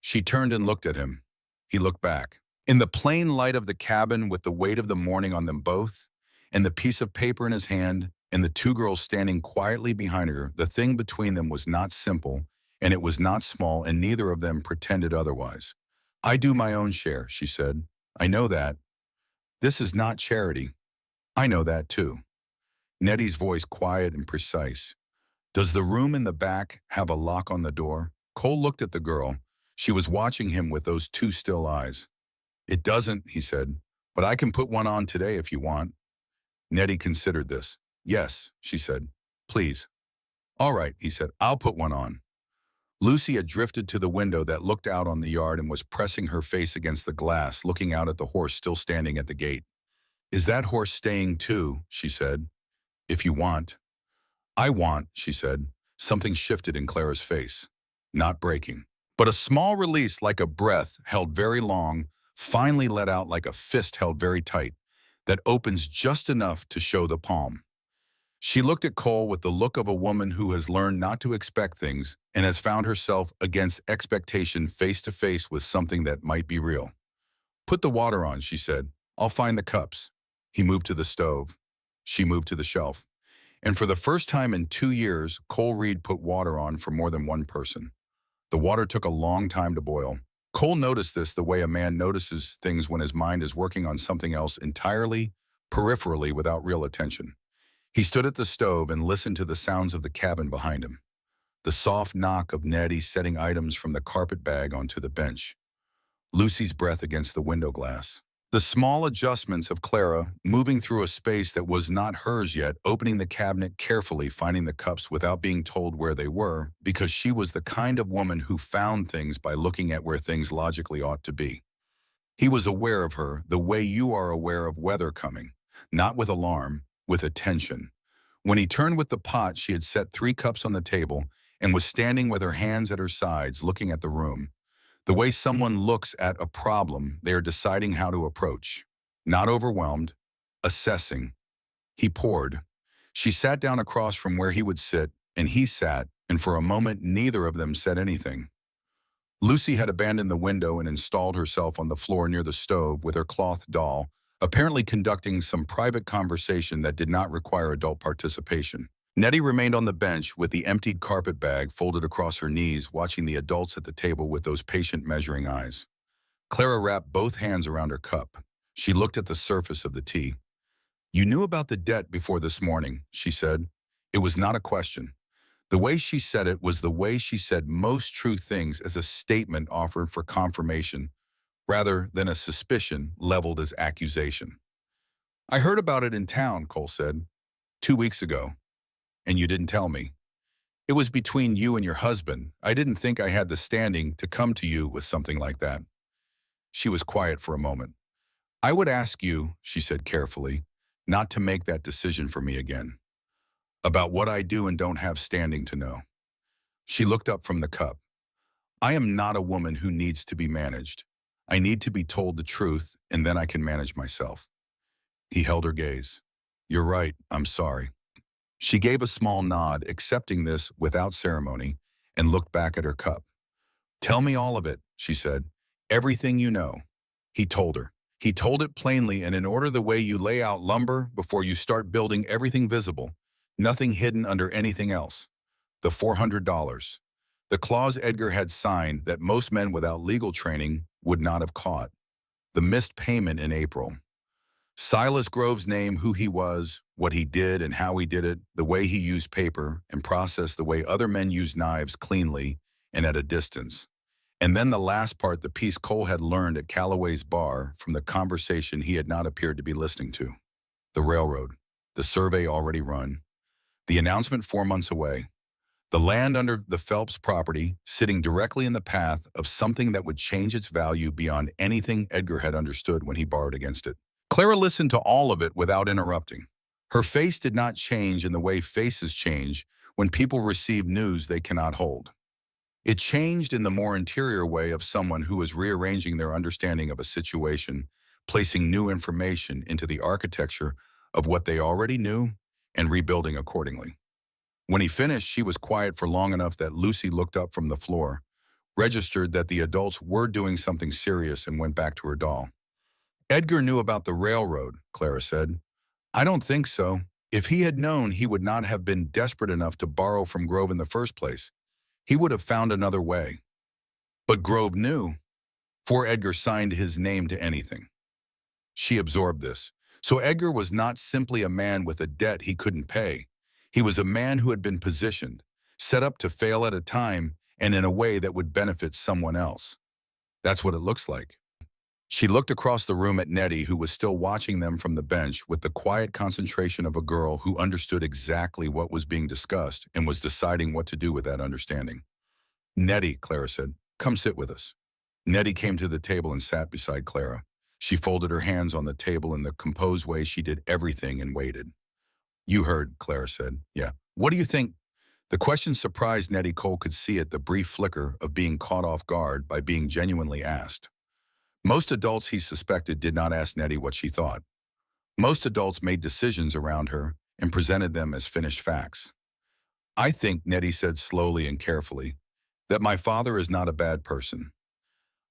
She turned and looked at him. He looked back. In the plain light of the cabin, with the weight of the morning on them both, and the piece of paper in his hand, and the two girls standing quietly behind her, the thing between them was not simple, and it was not small, and neither of them pretended otherwise. "I do my own share," she said. "I know that. This is not charity. I know that too." Nettie's voice quiet and precise. "Does the room in the back have a lock on the door?" Cole looked at the girl. She was watching him with those two still eyes. "It doesn't," he said, "but I can put one on today if you want." Nettie considered this. "Yes," she said. "Please." "All right," he said, "I'll put one on." Lucy had drifted to the window that looked out on the yard and was pressing her face against the glass, looking out at the horse still standing at the gate. "Is that horse staying too?" she said. "If you want." "I want," she said. Something shifted in Clara's face. Not breaking, but a small release, like a breath held very long, finally let out like a fist held very tight, that opens just enough to show the palm. She looked at Cole with the look of a woman who has learned not to expect things and has found herself against expectation face to face with something that might be real. "Put the water on," she said. "I'll find the cups." He moved to the stove. She moved to the shelf. And for the first time in 2 years, Cole Reed put water on for more than one person. The water took a long time to boil. Cole noticed this the way a man notices things when his mind is working on something else entirely, peripherally, without real attention. He stood at the stove and listened to the sounds of the cabin behind him. The soft knock of Nettie setting items from the carpet bag onto the bench. Lucy's breath against the window glass. The small adjustments of Clara, moving through a space that was not hers yet, opening the cabinet carefully, finding the cups without being told where they were, because she was the kind of woman who found things by looking at where things logically ought to be. He was aware of her the way you are aware of weather coming, not with alarm, with attention. When he turned with the pot, she had set 3 cups on the table and was standing with her hands at her sides, looking at the room. The way someone looks at a problem they are deciding how to approach. Not overwhelmed, assessing. He poured. She sat down across from where he would sit, and he sat, and for a moment neither of them said anything. Lucy had abandoned the window and installed herself on the floor near the stove with her cloth doll, apparently conducting some private conversation that did not require adult participation. Nettie remained on the bench with the emptied carpet bag folded across her knees, watching the adults at the table with those patient measuring eyes. Clara wrapped both hands around her cup. She looked at the surface of the tea. "You knew about the debt before this morning," she said. It was not a question. The way she said it was the way she said most true things, as a statement offered for confirmation, rather than a suspicion leveled as accusation. "I heard about it in town," Cole said, 2 weeks ago. "And you didn't tell me. It was between you and your husband. I didn't think I had the standing to come to you with something like that." She was quiet for a moment. "I would ask you," she said carefully, "not to make that decision for me again. About what I do and don't have standing to know." She looked up from the cup. "I am not a woman who needs to be managed. I need to be told the truth, and then I can manage myself." He held her gaze. "You're right, I'm sorry." She gave a small nod, accepting this without ceremony, and looked back at her cup. "Tell me all of it," she said. "Everything you know." He told her. He told it plainly and in order, the way you lay out lumber before you start building, everything visible, nothing hidden under anything else. The $400. The clause Edgar had signed that most men without legal training would not have caught. The missed payment in April. Silas Grove's name, who he was, what he did and how he did it, the way he used paper and processed the way other men use knives cleanly and at a distance. And then the last part, the piece Cole had learned at Calloway's bar from the conversation he had not appeared to be listening to. The railroad, the survey already run, the announcement 4 months away, the land under the Phelps property sitting directly in the path of something that would change its value beyond anything Edgar had understood when he borrowed against it. Clara listened to all of it without interrupting. Her face did not change in the way faces change when people receive news they cannot hold. It changed in the more interior way of someone who is rearranging their understanding of a situation, placing new information into the architecture of what they already knew and rebuilding accordingly. When he finished, she was quiet for long enough that Lucy looked up from the floor, registered that the adults were doing something serious, and went back to her doll. Edgar knew about the railroad, Clara said. I don't think so. If he had known, he would not have been desperate enough to borrow from Grove in the first place. He would have found another way. But Grove knew, for Edgar signed his name to anything. She absorbed this. So Edgar was not simply a man with a debt he couldn't pay. He was a man who had been positioned, set up to fail at a time and in a way that would benefit someone else. That's what it looks like. She looked across the room at Nettie, who was still watching them from the bench with the quiet concentration of a girl who understood exactly what was being discussed and was deciding what to do with that understanding. Nettie, Clara said, come sit with us. Nettie came to the table and sat beside Clara. She folded her hands on the table in the composed way she did everything and waited. You heard, Clara said. Yeah. What do you think? The question surprised Nettie. Cole could see it, the brief flicker of being caught off guard by being genuinely asked. Most adults, he suspected, did not ask Nettie what she thought. Most adults made decisions around her and presented them as finished facts. I think, Nettie said slowly and carefully, that my father is not a bad person.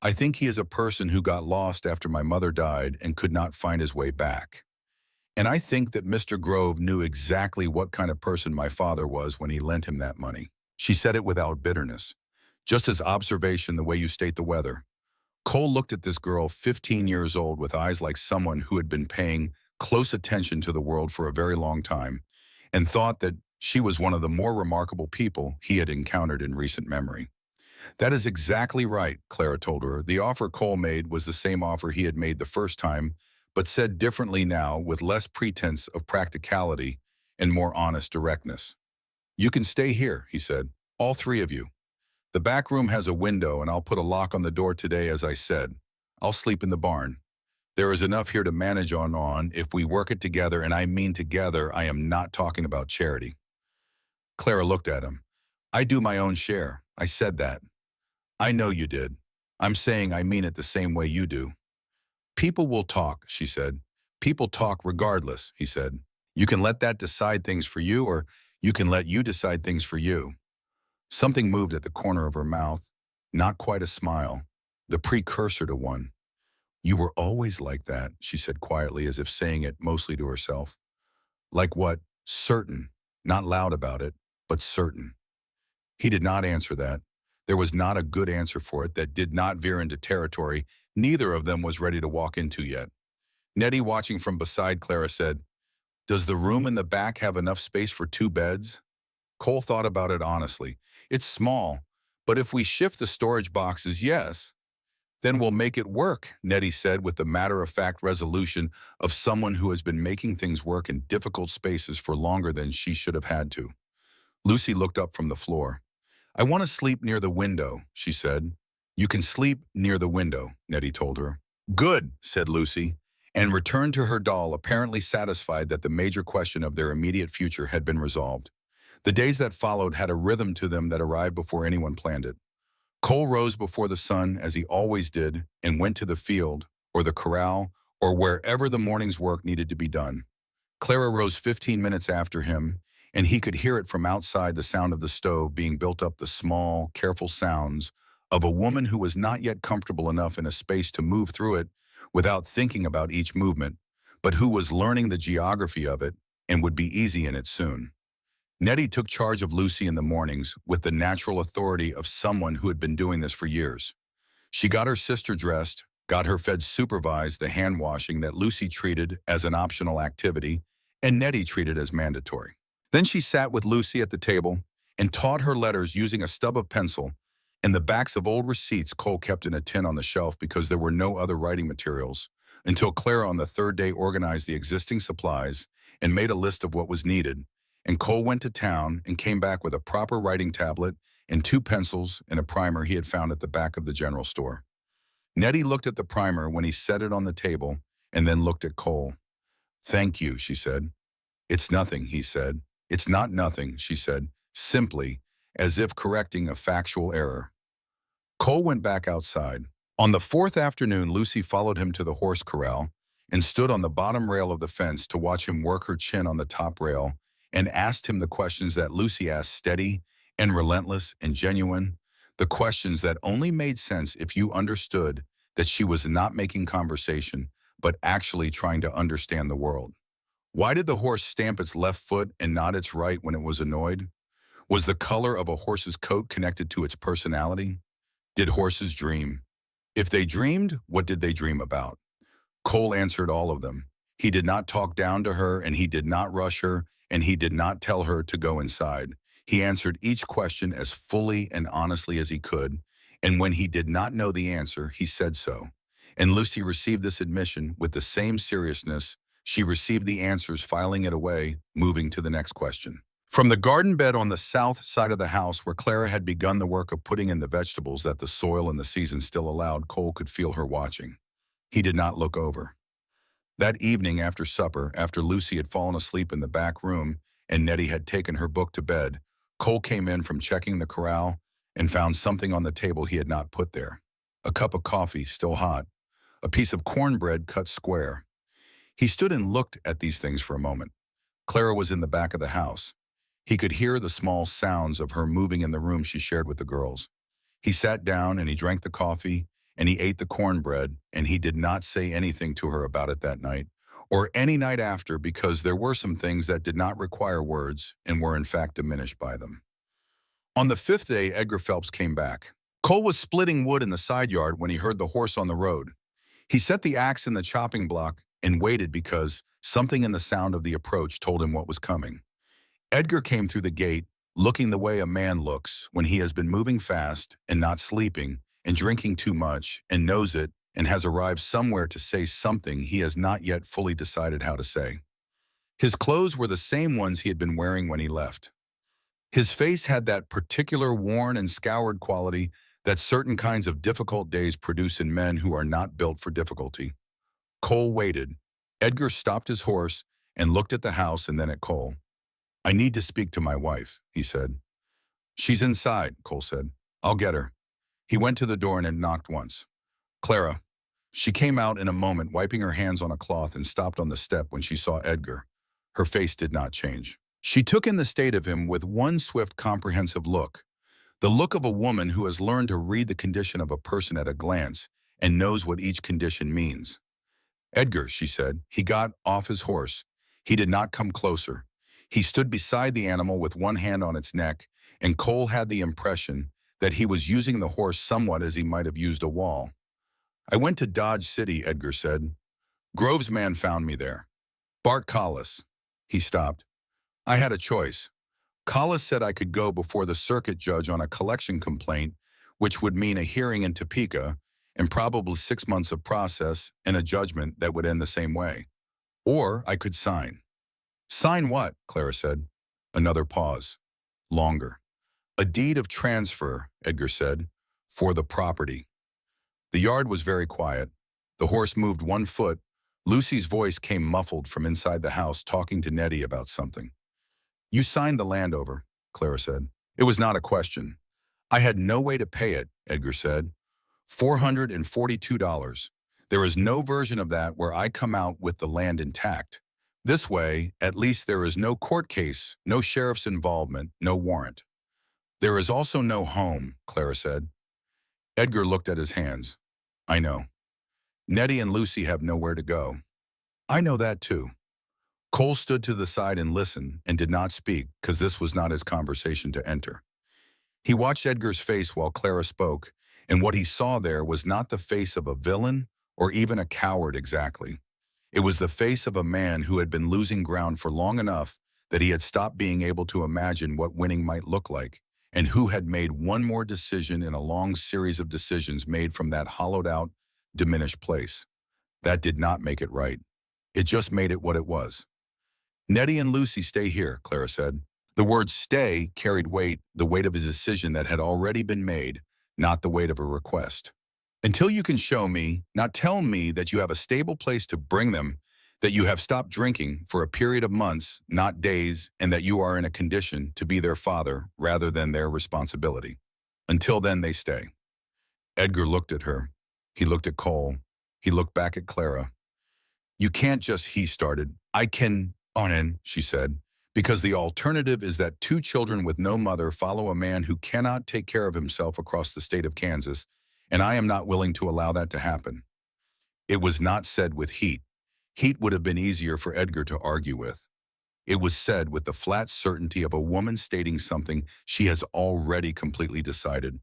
I think he is a person who got lost after my mother died and could not find his way back. And I think that Mr. Grove knew exactly what kind of person my father was when he lent him that money. She said it without bitterness, just as observation, the way you state the weather. Cole looked at this girl, 15 years old, with eyes like someone who had been paying close attention to the world for a very long time, and thought that she was one of the more remarkable people he had encountered in recent memory. That is exactly right, Clara told her. The offer Cole made was the same offer he had made the first time, but said differently now, with less pretense of practicality and more honest directness. You can stay here, he said, all three of you. The back room has a window, and I'll put a lock on the door today, as I said. I'll sleep in the barn. There is enough here to manage on if we work it together, and I mean together. I am not talking about charity. Clara looked at him. I do my own share. I said that. I know you did. I'm saying I mean it the same way you do. People will talk, she said. People talk regardless, he said. You can let that decide things for you, or you can let you decide things for you. Something moved at the corner of her mouth, not quite a smile, the precursor to one. You were always like that, she said quietly, as if saying it mostly to herself. Like what? Certain. Not loud about it, but certain. He did not answer that. There was not a good answer for it that did not veer into territory neither of them was ready to walk into yet. Nettie, watching from beside Clara, said, Does the room in the back have enough space for 2 beds? Cole thought about it honestly. It's small, but if we shift the storage boxes, yes. Then we'll make it work, Nettie said with the matter-of-fact resolution of someone who has been making things work in difficult spaces for longer than she should have had to. Lucy looked up from the floor. I want to sleep near the window, she said. You can sleep near the window, Nettie told her. Good, said Lucy, and returned to her doll, apparently satisfied that the major question of their immediate future had been resolved. The days that followed had a rhythm to them that arrived before anyone planned it. Cole rose before the sun, as he always did, and went to the field, or the corral, or wherever the morning's work needed to be done. Clara rose 15 minutes after him, and he could hear it from outside, the sound of the stove being built up, the small, careful sounds of a woman who was not yet comfortable enough in a space to move through it without thinking about each movement, but who was learning the geography of it and would be easy in it soon. Nettie took charge of Lucy in the mornings with the natural authority of someone who had been doing this for years. She got her sister dressed, got her fed supervised the hand washing that Lucy treated as an optional activity and Nettie treated as mandatory. Then she sat with Lucy at the table and taught her letters using a stub of pencil and the backs of old receipts Cole kept in a tin on the shelf because there were no other writing materials, until Clara on the third day organized the existing supplies and made a list of what was needed, and Cole went to town and came back with a proper writing tablet and 2 pencils and a primer he had found at the back of the general store. Nettie looked at the primer when he set it on the table and then looked at Cole. "Thank you," she said. "It's nothing," he said. "It's not nothing," she said, simply, as if correcting a factual error. Cole went back outside. On the fourth afternoon, Lucy followed him to the horse corral and stood on the bottom rail of the fence to watch him work her chin on the top rail and asked him the questions that Lucy asked, steady and relentless and genuine, the questions that only made sense if you understood that she was not making conversation, but actually trying to understand the world. Why did the horse stamp its left foot and not its right when it was annoyed? Was the color of a horse's coat connected to its personality? Did horses dream? If they dreamed, what did they dream about? Cole answered all of them. He did not talk down to her, and he did not rush her, and he did not tell her to go inside. He answered each question as fully and honestly as he could, and when he did not know the answer, he said so. And Lucy received this admission with the same seriousness she received the answers, filing it away, moving to the next question. From the garden bed on the south side of the house where Clara had begun the work of putting in the vegetables that the soil and the season still allowed, Cole could feel her watching. He did not look over. That evening after supper, after Lucy had fallen asleep in the back room and Nettie had taken her book to bed, Cole came in from checking the corral and found something on the table he had not put there. A cup of coffee, still hot. A piece of cornbread cut square. He stood and looked at these things for a moment. Clara was in the back of the house. He could hear the small sounds of her moving in the room she shared with the girls. He sat down and he drank the coffee and he ate the cornbread, and he did not say anything to her about it that night or any night after, because there were some things that did not require words and were in fact diminished by them. On the fifth day, Edgar Phelps came back. Cole was splitting wood in the side yard when he heard the horse on the road. He set the axe in the chopping block and waited because something in the sound of the approach told him what was coming. Edgar came through the gate, looking the way a man looks when he has been moving fast and not sleeping and drinking too much and knows it and has arrived somewhere to say something he has not yet fully decided how to say. His clothes were the same ones he had been wearing when he left. His face had that particular worn and scoured quality that certain kinds of difficult days produce in men who are not built for difficulty. Cole waited. Edgar stopped his horse and looked at the house and then at Cole. "I need to speak to my wife," he said. "She's inside," Cole said. "I'll get her." He went to the door and knocked once. "Clara." She came out in a moment, wiping her hands on a cloth, and stopped on the step when she saw Edgar. Her face did not change. She took in the state of him with one swift, comprehensive look. The look of a woman who has learned to read the condition of a person at a glance and knows what each condition means. "Edgar," she said. He got off his horse. He did not come closer. He stood beside the animal with one hand on its neck, and Cole had the impression that he was using the horse somewhat as he might have used a wall. "I went to Dodge City," Edgar said. "Grove's man found me there. Bart Collis." He stopped. "I had a choice. Collis said I could go before the circuit judge on a collection complaint, which would mean a hearing in Topeka and probably 6 months of process and a judgment that would end the same way. Or I could sign." "Sign what?" Clara said. Another pause. Longer. "A deed of transfer," Edgar said, "for the property." The yard was very quiet. The horse moved 1 foot. Lucy's voice came muffled from inside the house, talking to Nettie about something. "You signed the land over," Clara said. "It was not a question." "I had no way to pay it," Edgar said. $442. There is no version of that where I come out with the land intact. This way, at least there is no court case, no sheriff's involvement, no warrant." "There is also no home," Clara said. Edgar looked at his hands. "I know. Nettie and Lucy have nowhere to go." "I know that too." Cole stood to the side and listened and did not speak because this was not his conversation to enter. He watched Edgar's face while Clara spoke, and what he saw there was not the face of a villain or even a coward exactly. It was the face of a man who had been losing ground for long enough that he had stopped being able to imagine what winning might look like, and who had made one more decision in a long series of decisions made from that hollowed-out, diminished place. That did not make it right. It just made it what it was. "Nettie and Lucy stay here," Clara said. The word stay carried weight, the weight of a decision that had already been made, not the weight of a request. "Until you can show me, not tell me that you have a stable place to bring them, that you have stopped drinking for a period of months, not days, and that you are in a condition to be their father rather than their responsibility. Until then, they stay." Edgar looked at her. He looked at Cole. He looked back at Clara. "You can't just," he started. "I can," Onan, she said, "because the alternative is that two children with no mother follow a man who cannot take care of himself across the state of Kansas, and I am not willing to allow that to happen." It was not said with heat. Heat would have been easier for Edgar to argue with. It was said with the flat certainty of a woman stating something she has already completely decided.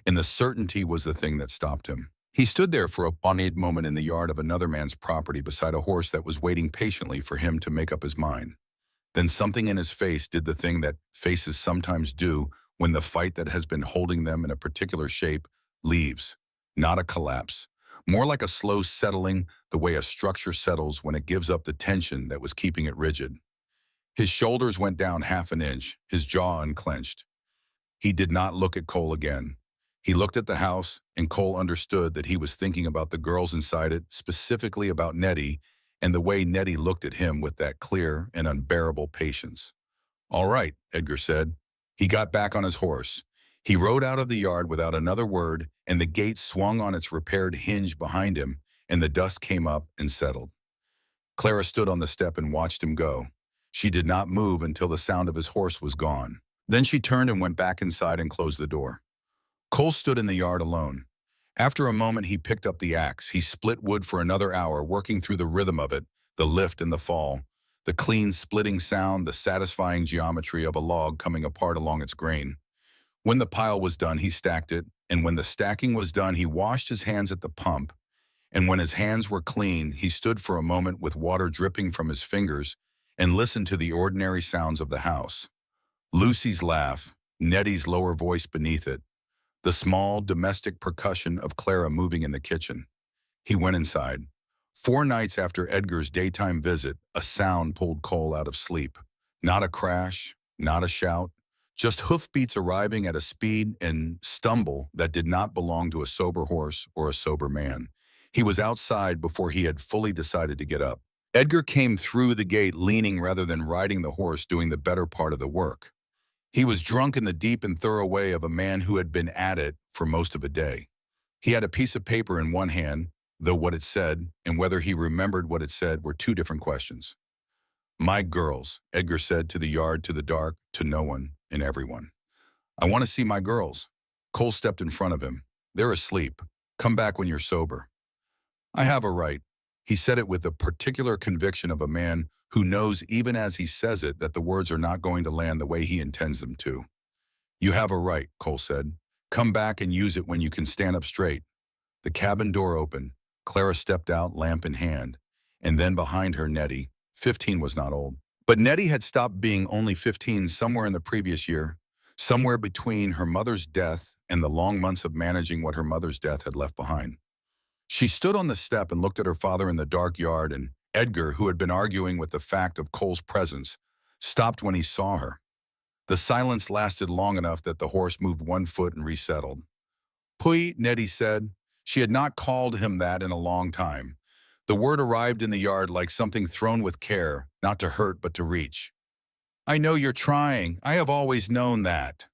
And the certainty was the thing that stopped him. He stood there for a bonnied moment in the yard of another man's property beside a horse that was waiting patiently for him to make up his mind. Then something in his face did the thing that faces sometimes do when the fight that has been holding them in a particular shape leaves. Not a collapse. More like a slow settling, the way a structure settles when it gives up the tension that was keeping it rigid. His shoulders went down half an inch, his jaw unclenched. He did not look at Cole again. He looked at the house, and Cole understood that he was thinking about the girls inside it, specifically about Nettie, and the way Nettie looked at him with that clear and unbearable patience. "All right," Edgar said. He got back on his horse. He rode out of the yard without another word, and the gate swung on its repaired hinge behind him, and the dust came up and settled. Clara stood on the step and watched him go. She did not move until the sound of his horse was gone. Then she turned and went back inside and closed the door. Cole stood in the yard alone. After a moment, he picked up the axe. He split wood for another hour, working through the rhythm of it, the lift and the fall, the clean splitting sound, the satisfying geometry of a log coming apart along its grain. When the pile was done, he stacked it, and when the stacking was done, he washed his hands at the pump, and when his hands were clean, he stood for a moment with water dripping from his fingers and listened to the ordinary sounds of the house. Lucy's laugh, Nettie's lower voice beneath it, the small domestic percussion of Clara moving in the kitchen. He went inside. 4 nights after Edgar's daytime visit, a sound pulled Cole out of sleep. Not a crash, not a shout, just hoofbeats arriving at a speed and stumble that did not belong to a sober horse or a sober man. He was outside before he had fully decided to get up. Edgar came through the gate leaning rather than riding the horse, doing the better part of the work. He was drunk in the deep and thorough way of a man who had been at it for most of a day. He had a piece of paper in one hand, though what it said and whether he remembered what it said were two different questions. "My girls," Edgar said to the yard, to the dark, to no one and everyone. "I want to see my girls." Cole stepped in front of him. "They're asleep. Come back when you're sober." "I have a right." He said it with the particular conviction of a man who knows even as he says it that the words are not going to land the way he intends them to. "You have a right," Cole said. "Come back and use it when you can stand up straight." The cabin door opened. Clara stepped out, lamp in hand, and then behind her Nettie. 15 was not old. But Nettie had stopped being only 15 somewhere in the previous year, somewhere between her mother's death and the long months of managing what her mother's death had left behind. She stood on the step and looked at her father in the dark yard, and Edgar, who had been arguing with the fact of Cole's presence, stopped when he saw her. The silence lasted long enough that the horse moved one foot and resettled. "Pui," Nettie said. She had not called him that in a long time. The word arrived in the yard like something thrown with care, not to hurt but to reach. "I know you're trying. I have always known that."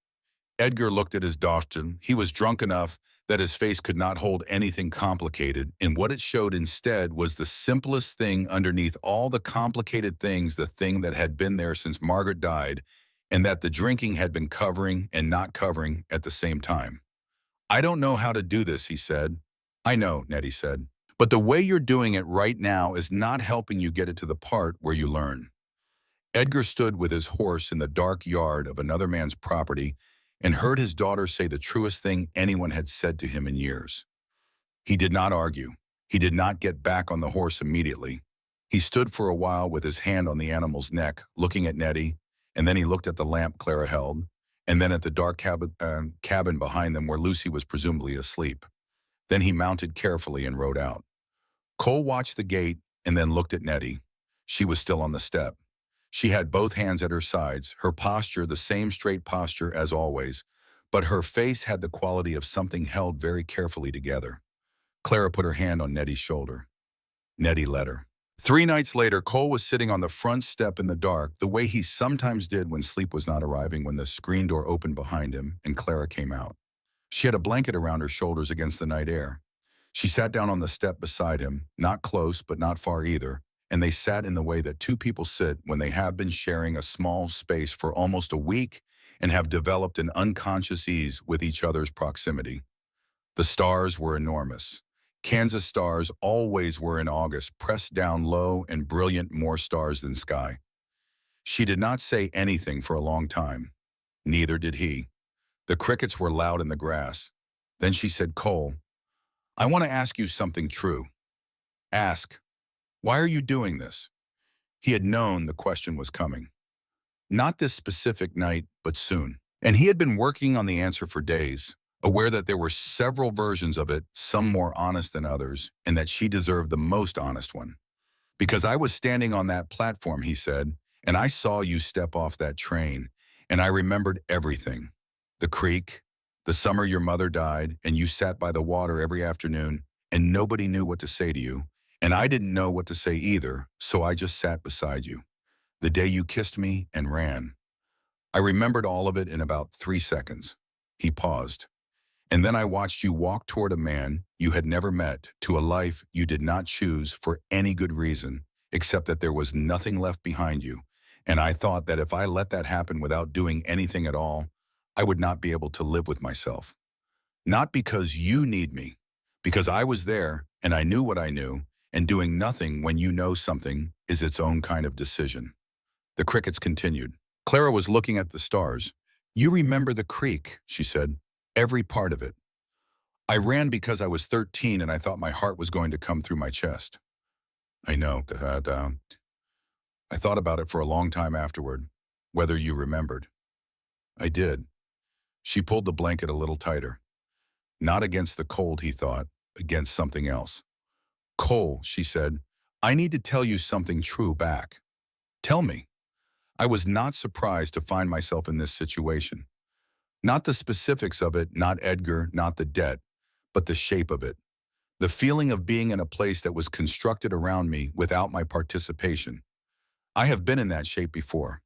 Edgar looked at his Dawson. He was drunk enough that his face could not hold anything complicated, and what it showed instead was the simplest thing underneath all the complicated things, the thing that had been there since Margaret died, and that the drinking had been covering and not covering at the same time. "I don't know how to do this," he said. "I know," Nettie said. "But the way you're doing it right now is not helping you get it to the part where you learn." Edgar stood with his horse in the dark yard of another man's property and heard his daughter say the truest thing anyone had said to him in years. He did not argue. He did not get back on the horse immediately. He stood for a while with his hand on the animal's neck, looking at Nettie, and then he looked at the lamp Clara held, and then at the dark cabin behind them where Lucy was presumably asleep. Then he mounted carefully and rode out. Cole watched the gate and then looked at Nettie. She was still on the step. She had both hands at her sides, her posture the same straight posture as always, but her face had the quality of something held very carefully together. Clara put her hand on Nettie's shoulder. Nettie let her. 3 nights later, Cole was sitting on the front step in the dark, the way he sometimes did when sleep was not arriving, when the screen door opened behind him and Clara came out. She had a blanket around her shoulders against the night air. She sat down on the step beside him, not close but not far either, and they sat in the way that two people sit when they have been sharing a small space for almost a week and have developed an unconscious ease with each other's proximity. The stars were enormous. Kansas stars always were in August, pressed down low and brilliant, more stars than sky. She did not say anything for a long time. Neither did he. The crickets were loud in the grass. Then she said, "Cole, I want to ask you something true." "Ask. Why are you doing this?" He had known the question was coming. Not this specific night, but soon. And he had been working on the answer for days, aware that there were several versions of it, some more honest than others, and that she deserved the most honest one. "Because I was standing on that platform," he said, "and I saw you step off that train, and I remembered everything. The creek, the summer your mother died, and you sat by the water every afternoon, and nobody knew what to say to you, and I didn't know what to say either, so I just sat beside you. The day you kissed me and ran. I remembered all of it in about 3 seconds." He paused. "And then I watched you walk toward a man you had never met, to a life you did not choose for any good reason, except that there was nothing left behind you. And I thought that if I let that happen without doing anything at all, I would not be able to live with myself. Not because you need me, because I was there and I knew what I knew, and doing nothing when you know something is its own kind of decision." The crickets continued. Clara was looking at the stars. "You remember the creek," she said. "Every part of it." "I ran because I was 13 and I thought my heart was going to come through my chest." "I know. I thought about it for a long time afterward, whether you remembered." "I did." She pulled the blanket a little tighter. Not against the cold, he thought, against something else. "Cole," she said, "I need to tell you something true back." "Tell me." I was not surprised to find myself in this situation. Not the specifics of it, not Edgar, not the debt, but the shape of it. The feeling of being in a place that was constructed around me without my participation. I have been in that shape before.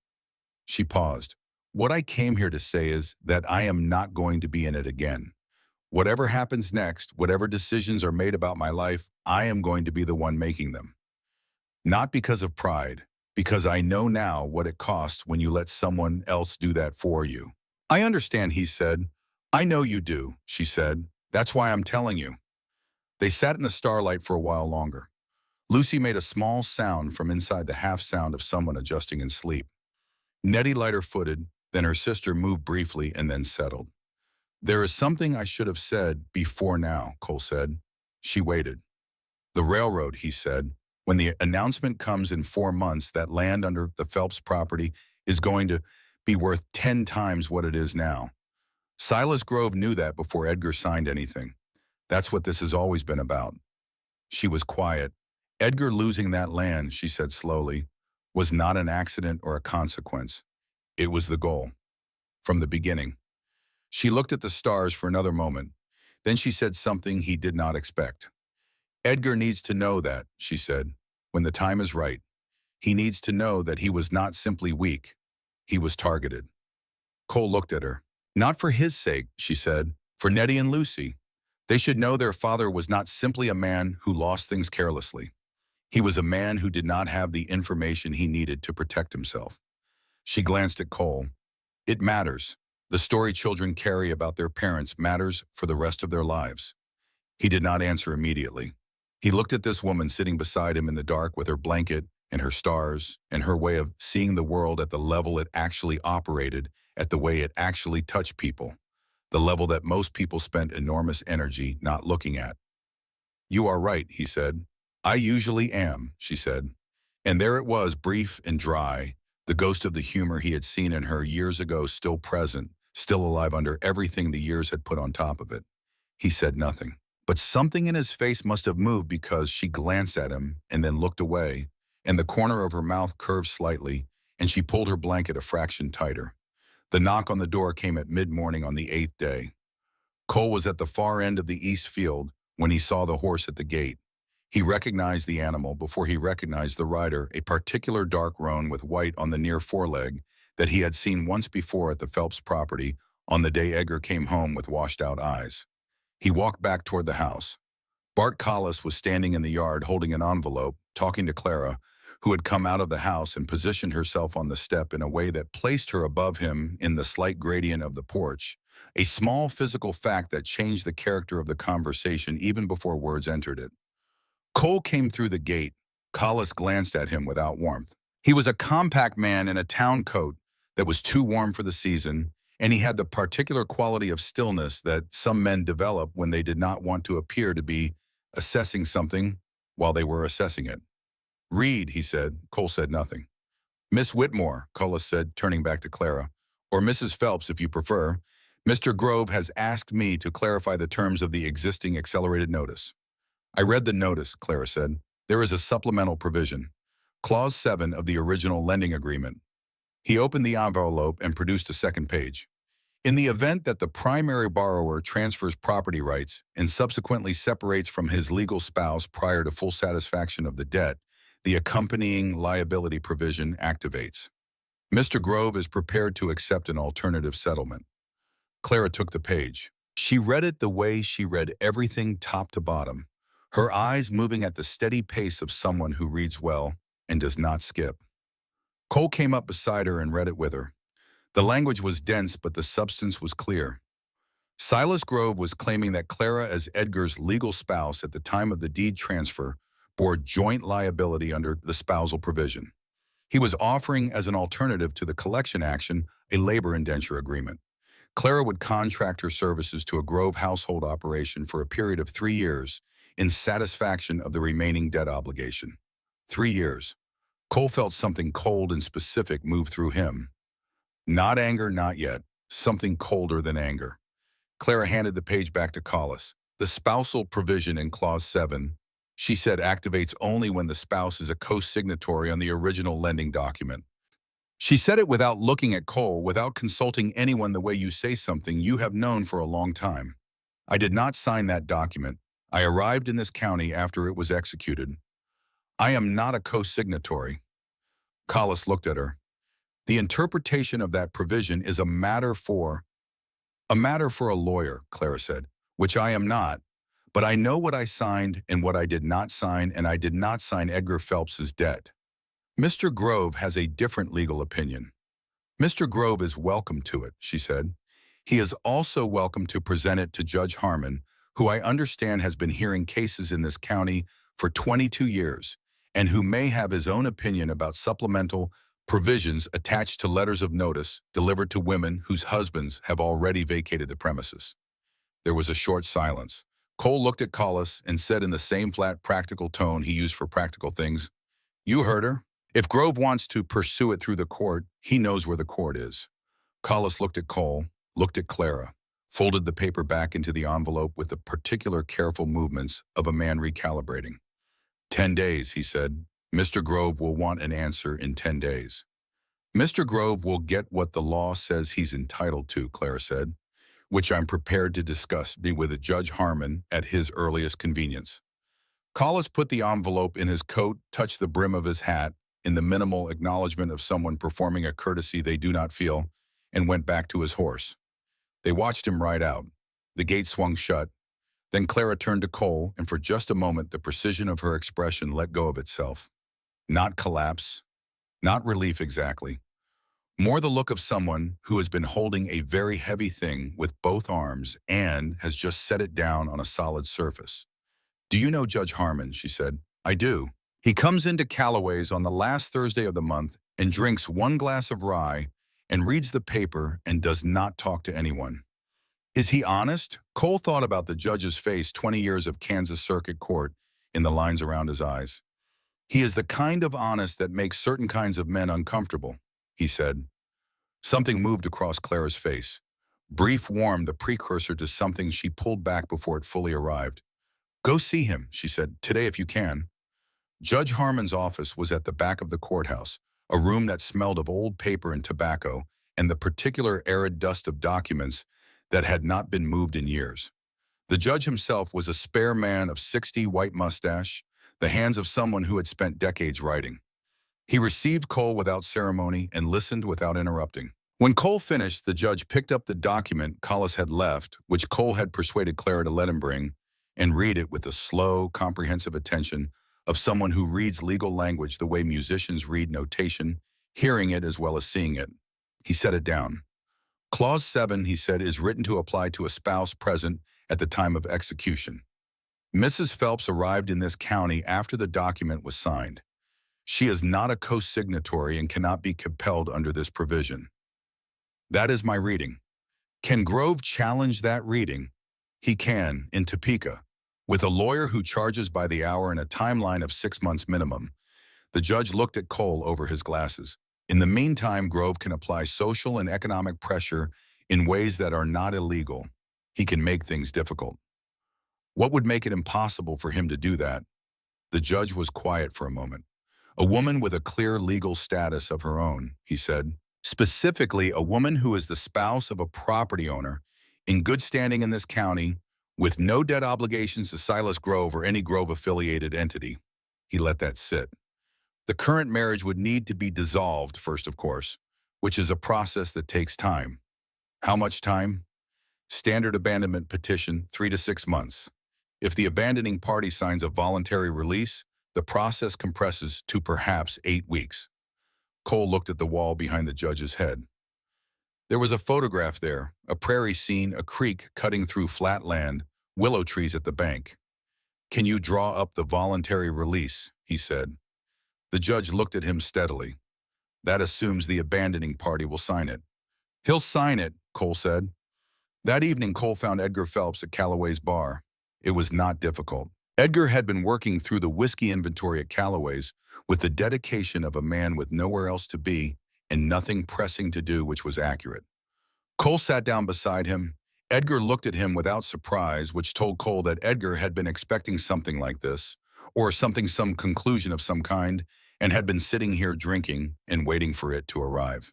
She paused. "What I came here to say is that I am not going to be in it again. Whatever happens next, whatever decisions are made about my life, I am going to be the one making them. Not because of pride, because I know now what it costs when you let someone else do that for you." "I understand," he said. "I know you do," she said. "That's why I'm telling you." They sat in the starlight for a while longer. Lucy made a small sound from inside the half sound of someone adjusting in sleep. Nettie lighter-footed, then her sister moved briefly and then settled. "There is something I should have said before now," Cole said. She waited. "The railroad," he said. "When the announcement comes in 4 months that land under the Phelps property is going to be worth 10 times what it is now. Silas Grove knew that before Edgar signed anything. That's what this has always been about." She was quiet. "Edgar losing that land," she said slowly, "was not an accident or a consequence. It was the goal. From the beginning." She looked at the stars for another moment. Then she said something he did not expect. "Edgar needs to know that," she said, "when the time is right. He needs to know that he was not simply weak. He was targeted." Cole looked at her. "Not for his sake," she said, "for Nettie and Lucy. They should know their father was not simply a man who lost things carelessly. He was a man who did not have the information he needed to protect himself." She glanced at Cole. "It matters. The story children carry about their parents matters for the rest of their lives." He did not answer immediately. He looked at this woman sitting beside him in the dark with her blanket and her stars and her way of seeing the world at the level it actually operated, at the way it actually touched people, the level that most people spent enormous energy not looking at. You are right, he said. I usually am, she said. And there it was, brief and dry, the ghost of the humor he had seen in her years ago still present, still alive under everything the years had put on top of it. He said nothing. But something in his face must have moved because she glanced at him and then looked away, and the corner of her mouth curved slightly, and she pulled her blanket a fraction tighter. The knock on the door came at mid-morning on the 8th day. Cole was at the far end of the east field when he saw the horse at the gate. He recognized the animal before he recognized the rider, a particular dark roan with white on the near foreleg that he had seen once before at the Phelps property on the day Edgar came home with washed-out eyes. He walked back toward the house. Bart Collis was standing in the yard holding an envelope, talking to Clara, who had come out of the house and positioned herself on the step in a way that placed her above him in the slight gradient of the porch, a small physical fact that changed the character of the conversation even before words entered it. Cole came through the gate. Collis glanced at him without warmth. He was a compact man in a town coat that was too warm for the season, and he had the particular quality of stillness that some men develop when they did not want to appear to be assessing something while they were assessing it. Read, he said. Cole said nothing. Miss Whitmore, Collis said, turning back to Clara, or Mrs. Phelps if you prefer. Mr. Grove has asked me to clarify the terms of the existing accelerated notice. I read the notice, Clara said. There is a supplemental provision. Clause 7 of the original lending agreement. He opened the envelope and produced a second page. In the event that the primary borrower transfers property rights and subsequently separates from his legal spouse prior to full satisfaction of the debt, the accompanying liability provision activates. Mr. Grove is prepared to accept an alternative settlement. Clara took the page. She read it the way she read everything top to bottom, her eyes moving at the steady pace of someone who reads well and does not skip. Cole came up beside her and read it with her. The language was dense, but the substance was clear. Silas Grove was claiming that Clara, as Edgar's legal spouse at the time of the deed transfer, bore joint liability under the spousal provision. He was offering as an alternative to the collection action a labor indenture agreement. Clara would contract her services to a Grove household operation for a period of 3 years in satisfaction of the remaining debt obligation. 3 years. Cole felt something cold and specific move through him. Not anger, not yet. Something colder than anger. Clara handed the page back to Collis. The spousal provision in Clause 7, she said, activates only when the spouse is a co-signatory on the original lending document. She said it without looking at Cole, without consulting anyone the way you say something you have known for a long time. I did not sign that document. I arrived in this county after it was executed. I am not a co-signatory. Collis looked at her. The interpretation of that provision is a matter for a lawyer, Clara said, which I am not, but I know what I signed and what I did not sign, and I did not sign Edgar Phelps's debt. Mr. Grove has a different legal opinion. Mr. Grove is welcome to it, she said. He is also welcome to present it to Judge Harmon, who I understand has been hearing cases in this county for 22 years, and who may have his own opinion about supplemental provisions attached to letters of notice delivered to women whose husbands have already vacated the premises. There was a short silence. Cole looked at Collis and said in the same flat, practical tone he used for practical things, You heard her. If Grove wants to pursue it through the court, he knows where the court is. Collis looked at Cole, looked at Clara, folded the paper back into the envelope with the particular careful movements of a man recalibrating. 10 days, he said. Mr. Grove will want an answer in 10 days. Mr. Grove will get what the law says he's entitled to, Clara said, which I'm prepared to discuss with Judge Harmon at his earliest convenience. Collis put the envelope in his coat, touched the brim of his hat in the minimal acknowledgement of someone performing a courtesy they do not feel, and went back to his horse. They watched him ride out. The gate swung shut. Then Clara turned to Cole, and for just a moment the precision of her expression let go of itself. Not collapse, not relief exactly. More the look of someone who has been holding a very heavy thing with both arms and has just set it down on a solid surface. Do you know Judge Harmon? She said. I do. He comes into Calloway's on the last Thursday of the month and drinks 1 glass of rye and reads the paper and does not talk to anyone. Is he honest? Cole thought about the judge's face, 20 years of Kansas Circuit Court, in the lines around his eyes. He is the kind of honest that makes certain kinds of men uncomfortable, he said. Something moved across Clara's face. Brief warmth, the precursor to something she pulled back before it fully arrived. Go see him, she said, today if you can. Judge Harmon's office was at the back of the courthouse, a room that smelled of old paper and tobacco and the particular arid dust of documents that had not been moved in years. The judge himself was a spare man of 60, white mustache, the hands of someone who had spent decades writing. He received Cole without ceremony and listened without interrupting. When Cole finished, the judge picked up the document Collis had left, which Cole had persuaded Clara to let him bring, and read it with the slow, comprehensive attention of someone who reads legal language the way musicians read notation, hearing it as well as seeing it. He set it down. Clause 7, he said, is written to apply to a spouse present at the time of execution. Mrs. Phelps arrived in this county after the document was signed. She is not a co-signatory and cannot be compelled under this provision. That is my reading. Can Grove challenge that reading? He can, in Topeka. With a lawyer who charges by the hour and a timeline of 6 months minimum, the judge looked at Cole over his glasses. In the meantime, Grove can apply social and economic pressure in ways that are not illegal. He can make things difficult. What would make it impossible for him to do that? The judge was quiet for a moment. A woman with a clear legal status of her own, he said. Specifically, a woman who is the spouse of a property owner, in good standing in this county, with no debt obligations to Silas Grove or any Grove-affiliated entity. He let that sit. The current marriage would need to be dissolved first, of course, which is a process that takes time. How much time? Standard abandonment petition, 3 to 6 months. If the abandoning party signs a voluntary release, the process compresses to perhaps 8 weeks. Cole looked at the wall behind the judge's head. There was a photograph there, a prairie scene, a creek cutting through flat land, willow trees at the bank. Can you draw up the voluntary release? He said. The judge looked at him steadily. That assumes the abandoning party will sign it. He'll sign it, Cole said. That evening, Cole found Edgar Phelps at Calloway's bar. It was not difficult. Edgar had been working through the whiskey inventory at Calloway's with the dedication of a man with nowhere else to be and nothing pressing to do, which was accurate. Cole sat down beside him. Edgar looked at him without surprise, which told Cole that Edgar had been expecting something like this, or some conclusion of some kind, and had been sitting here drinking and waiting for it to arrive.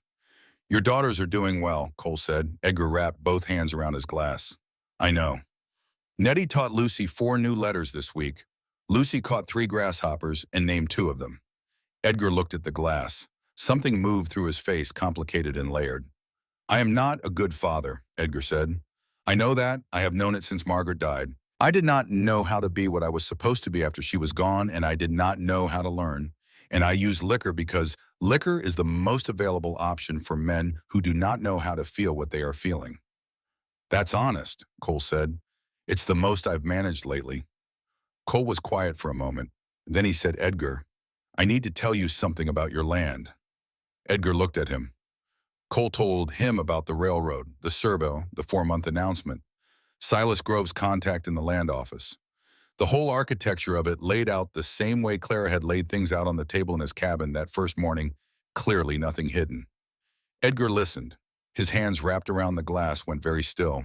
Your daughters are doing well, Cole said. Edgar wrapped both hands around his glass. I know. Nettie taught Lucy 4 new letters this week. Lucy caught 3 grasshoppers and named 2 of them. Edgar looked at the glass. Something moved through his face, complicated and layered. I am not a good father, Edgar said. I know that. I have known it since Margaret died. I did not know how to be what I was supposed to be after she was gone, and I did not know how to learn. And I use liquor because liquor is the most available option for men who do not know how to feel what they are feeling. That's honest, Cole said. It's the most I've managed lately. Cole was quiet for a moment. Then he said, Edgar, I need to tell you something about your land. Edgar looked at him. Cole told him about the railroad, the servo, the 4-month announcement, Silas Grove's contact in the land office. The whole architecture of it laid out the same way Clara had laid things out on the table in his cabin that first morning, clearly nothing hidden. Edgar listened. His hands wrapped around the glass went very still.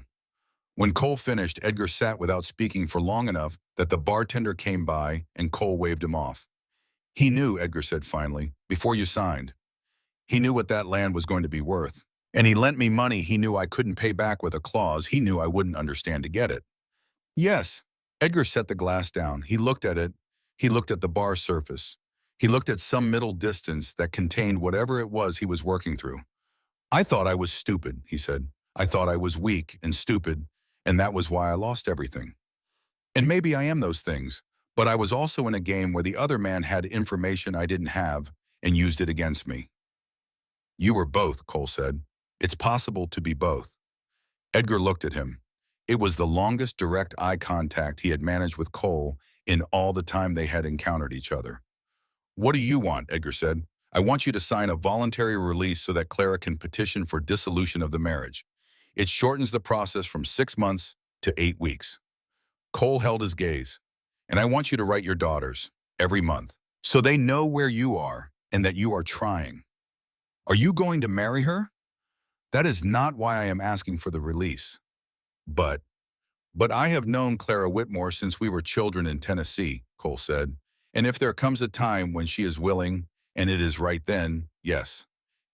When Cole finished, Edgar sat without speaking for long enough that the bartender came by and Cole waved him off. He knew, Edgar said finally, before you signed. He knew what that land was going to be worth. And he lent me money he knew I couldn't pay back with a clause he knew I wouldn't understand to get it. Yes. Edgar set the glass down. He looked at it. He looked at the bar surface. He looked at some middle distance that contained whatever it was he was working through. I thought I was stupid, he said. I thought I was weak and stupid, and that was why I lost everything. And maybe I am those things, but I was also in a game where the other man had information I didn't have and used it against me. You were both, Cole said. It's possible to be both. Edgar looked at him. It was the longest direct eye contact he had managed with Cole in all the time they had encountered each other. What do you want? Edgar said. I want you to sign a voluntary release so that Clara can petition for dissolution of the marriage. It shortens the process from 6 months to 8 weeks. Cole held his gaze. And I want you to write your daughters every month so they know where you are and that you are trying. Are you going to marry her? That is not why I am asking for the release. But, but I have known Clara Whitmore since we were children in Tennessee, Cole said. And if there comes a time when she is willing, and it is right then, yes.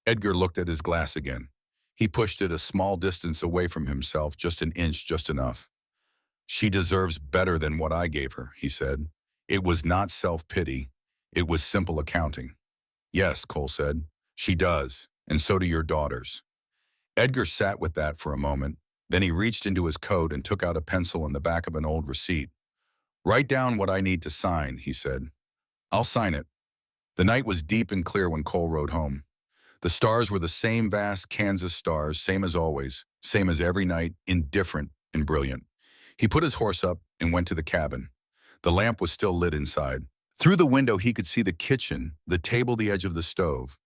Edgar looked at his glass again. He pushed it a small distance away from himself, just an inch, just enough. She deserves better than what I gave her, he said. It was not self-pity. It was simple accounting. Yes, Cole said. She does, and so do your daughters. Edgar sat with that for a moment. Then he reached into his coat and took out a pencil in the back of an old receipt. Write down what I need to sign, he said. I'll sign it. The night was deep and clear when Cole rode home. The stars were the same vast Kansas stars, same as always, same as every night, indifferent and brilliant. He put his horse up and went to the cabin. The lamp was still lit inside. Through the window, he could see the kitchen, the table, the edge of the stove.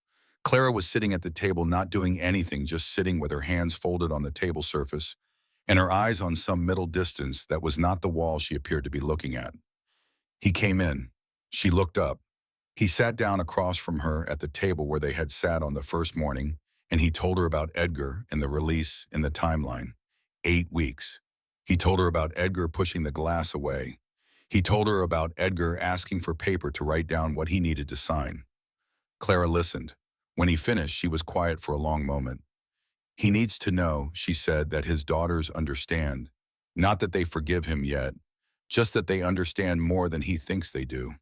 Clara was sitting at the table, not doing anything, just sitting with her hands folded on the table surface and her eyes on some middle distance that was not the wall she appeared to be looking at. He came in. She looked up. He sat down across from her at the table where they had sat on the first morning, and he told her about Edgar and the release in the timeline. 8 weeks. He told her about Edgar pushing the glass away. He told her about Edgar asking for paper to write down what he needed to sign. Clara listened. When he finished, she was quiet for a long moment. He needs to know, she said, that his daughters understand. Not that they forgive him yet, just that they understand more than he thinks they do.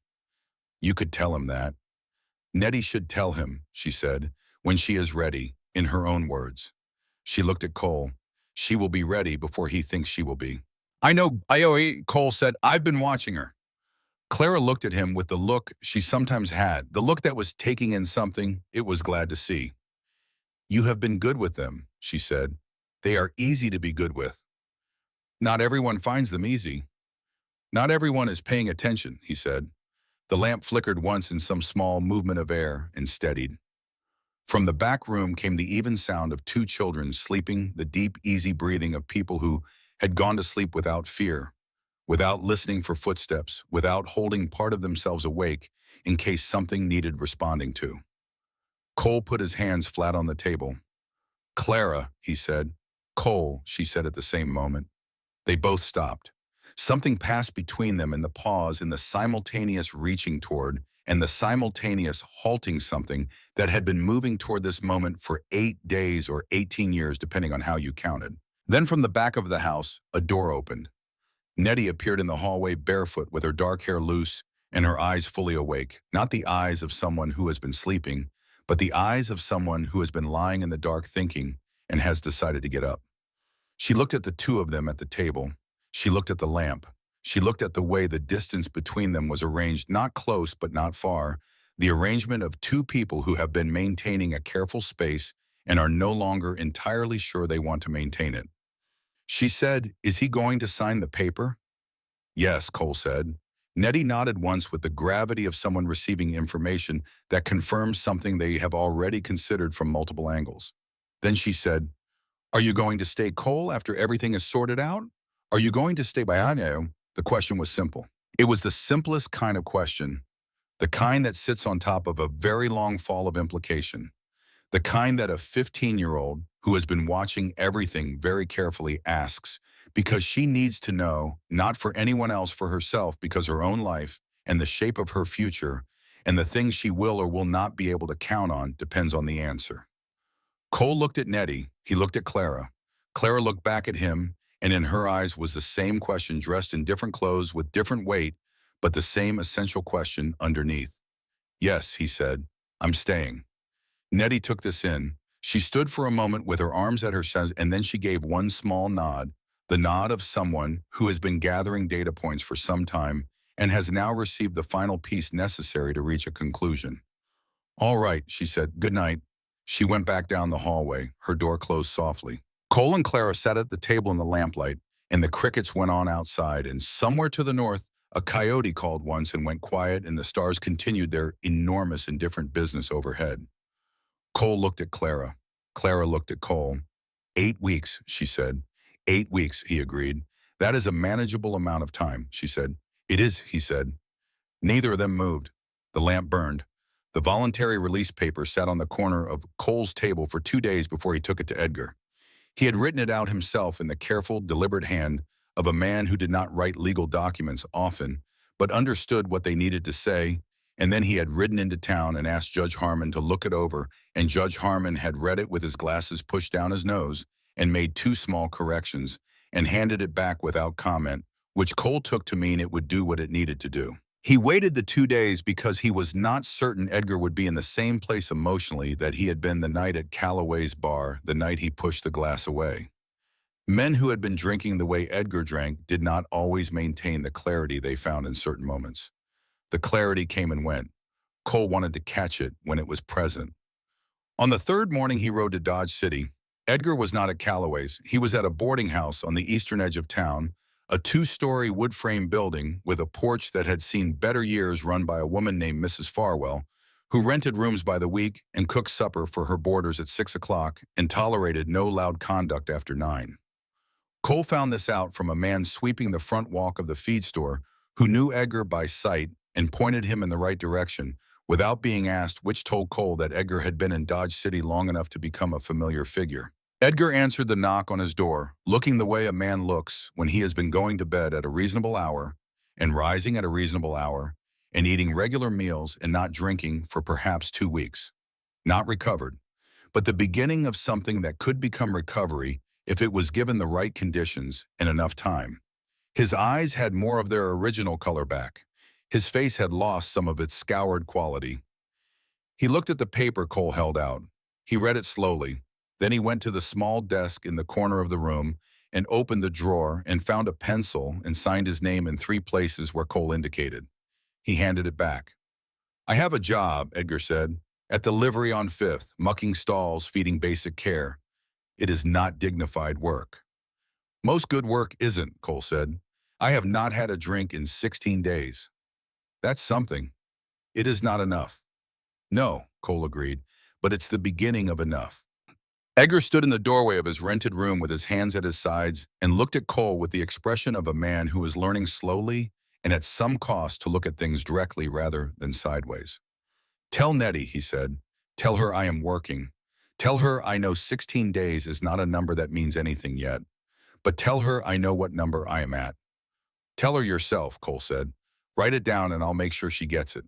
You could tell him that. Nettie should tell him, she said, when she is ready, in her own words. She looked at Cole. She will be ready before he thinks she will be. I know, Cole said. I've been watching her. Clara looked at him with the look she sometimes had, the look that was taking in something it was glad to see. You have been good with them, she said. They are easy to be good with. Not everyone finds them easy. Not everyone is paying attention, he said. The lamp flickered once in some small movement of air and steadied. From the back room came the even sound of 2 children sleeping, the deep, easy breathing of people who had gone to sleep without fear, without listening for footsteps, without holding part of themselves awake in case something needed responding to. Cole put his hands flat on the table. Clara, he said. Cole, she said at the same moment. They both stopped. Something passed between them in the pause, in the simultaneous reaching toward, and the simultaneous halting something that had been moving toward this moment for 8 days or 18 years, depending on how you counted. Then from the back of the house, a door opened. Nettie appeared in the hallway barefoot with her dark hair loose and her eyes fully awake, not the eyes of someone who has been sleeping, but the eyes of someone who has been lying in the dark thinking and has decided to get up. She looked at the 2 of them at the table. She looked at the lamp. She looked at the way the distance between them was arranged, not close but not far, the arrangement of 2 people who have been maintaining a careful space and are no longer entirely sure they want to maintain it. She said, "Is he going to sign the paper?" "Yes," Cole said. Nettie nodded once with the gravity of someone receiving information that confirms something they have already considered from multiple angles. Then she said, "Are you going to stay, Cole, after everything is sorted out? Are you going to stay by Anu?" The question was simple. It was the simplest kind of question, the kind that sits on top of a very long fall of implication, the kind that a 15-year-old who has been watching everything very carefully asks because she needs to know, not for anyone else, for herself, because her own life and the shape of her future and the things she will or will not be able to count on depends on the answer. Cole looked at Nettie. He looked at Clara. Clara looked back at him, and in her eyes was the same question, dressed in different clothes with different weight, but the same essential question underneath. "Yes," he said, "I'm staying." Nettie took this in. She stood for a moment with her arms at her sides, and then she gave one small nod, the nod of someone who has been gathering data points for some time and has now received the final piece necessary to reach a conclusion. "All right," she said. "Good night." She went back down the hallway. Her door closed softly. Cole and Clara sat at the table in the lamplight, and the crickets went on outside, and somewhere to the north, a coyote called once and went quiet, and the stars continued their enormous indifferent business overhead. Cole looked at Clara. Clara looked at Cole. 8 weeks, she said. 8 weeks, he agreed. That is a manageable amount of time, she said. It is, he said. Neither of them moved. The lamp burned. The voluntary release paper sat on the corner of Cole's table for 2 days before he took it to Edgar. He had written it out himself in the careful, deliberate hand of a man who did not write legal documents often, but understood what they needed to say, and then he had ridden into town and asked Judge Harmon to look it over, and Judge Harmon had read it with his glasses pushed down his nose and made 2 small corrections and handed it back without comment, which Cole took to mean it would do what it needed to do. He waited the 2 days because he was not certain Edgar would be in the same place emotionally that he had been the night at Calloway's bar, the night he pushed the glass away. Men who had been drinking the way Edgar drank did not always maintain the clarity they found in certain moments. The clarity came and went. Cole wanted to catch it when it was present. On the third morning he rode to Dodge City, Edgar was not at Calloway's. He was at a boarding house on the eastern edge of town, a 2-story wood-frame building with a porch that had seen better years, run by a woman named Mrs. Farwell, who rented rooms by the week and cooked supper for her boarders at 6 o'clock and tolerated no loud conduct after 9. Cole found this out from a man sweeping the front walk of the feed store who knew Edgar by sight and pointed him in the right direction without being asked, which told Cole that Edgar had been in Dodge City long enough to become a familiar figure. Edgar answered the knock on his door, looking the way a man looks when he has been going to bed at a reasonable hour and rising at a reasonable hour and eating regular meals and not drinking for perhaps 2 weeks. Not recovered, but the beginning of something that could become recovery if it was given the right conditions and enough time. His eyes had more of their original color back. His face had lost some of its scoured quality. He looked at the paper Cole held out. He read it slowly. Then he went to the small desk in the corner of the room and opened the drawer and found a pencil and signed his name in 3 places where Cole indicated. He handed it back. "I have a job," Edgar said, "at the livery on 5th, mucking stalls, feeding basic care. It is not dignified work." "Most good work isn't," Cole said. "I have not had a drink in 16 days. That's something. It is not enough." "No," Cole agreed, "but it's the beginning of enough." Edgar stood in the doorway of his rented room with his hands at his sides and looked at Cole with the expression of a man who is learning slowly and at some cost to look at things directly rather than sideways. "Tell Nettie," he said. "Tell her I am working. Tell her I know 16 days is not a number that means anything yet. But tell her I know what number I am at." "Tell her yourself," Cole said. "Write it down and I'll make sure she gets it."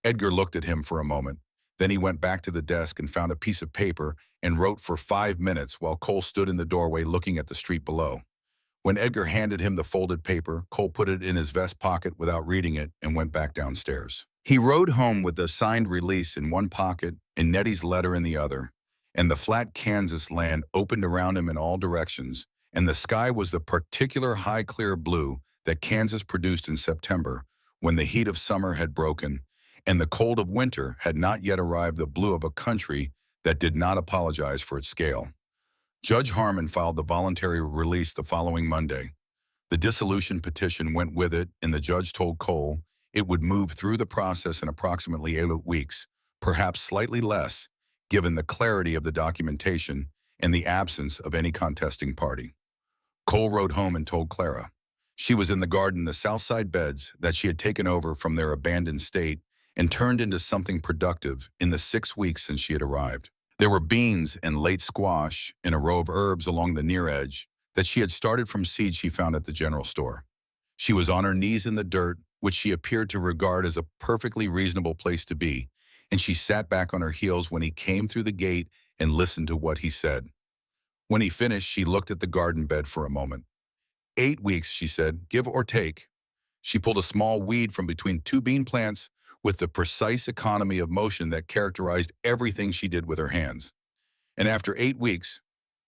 Edgar looked at him for a moment. Then he went back to the desk and found a piece of paper and wrote for 5 minutes while Cole stood in the doorway looking at the street below. When Edgar handed him the folded paper, Cole put it in his vest pocket without reading it and went back downstairs. He rode home with the signed release in one pocket and Nettie's letter in the other, and the flat Kansas land opened around him in all directions, and the sky was the particular high clear blue that Kansas produced in September when the heat of summer had broken and the cold of winter had not yet arrived, the blue of a country that did not apologize for its scale. Judge Harmon filed the voluntary release the following Monday. The dissolution petition went with it, and the judge told Cole it would move through the process in approximately 8 weeks, perhaps slightly less, given the clarity of the documentation and the absence of any contesting party. Cole rode home and told Clara. She was in the garden, the Southside beds that she had taken over from their abandoned state and turned into something productive in the 6 weeks since she had arrived. There were beans and late squash in a row of herbs along the near edge that she had started from seeds she found at the general store. She was on her knees in the dirt, which she appeared to regard as a perfectly reasonable place to be, and she sat back on her heels when he came through the gate and listened to what he said. When he finished, she looked at the garden bed for a moment. 8 weeks, she said, give or take. She pulled a small weed from between 2 bean plants with the precise economy of motion that characterized everything she did with her hands. And after 8 weeks,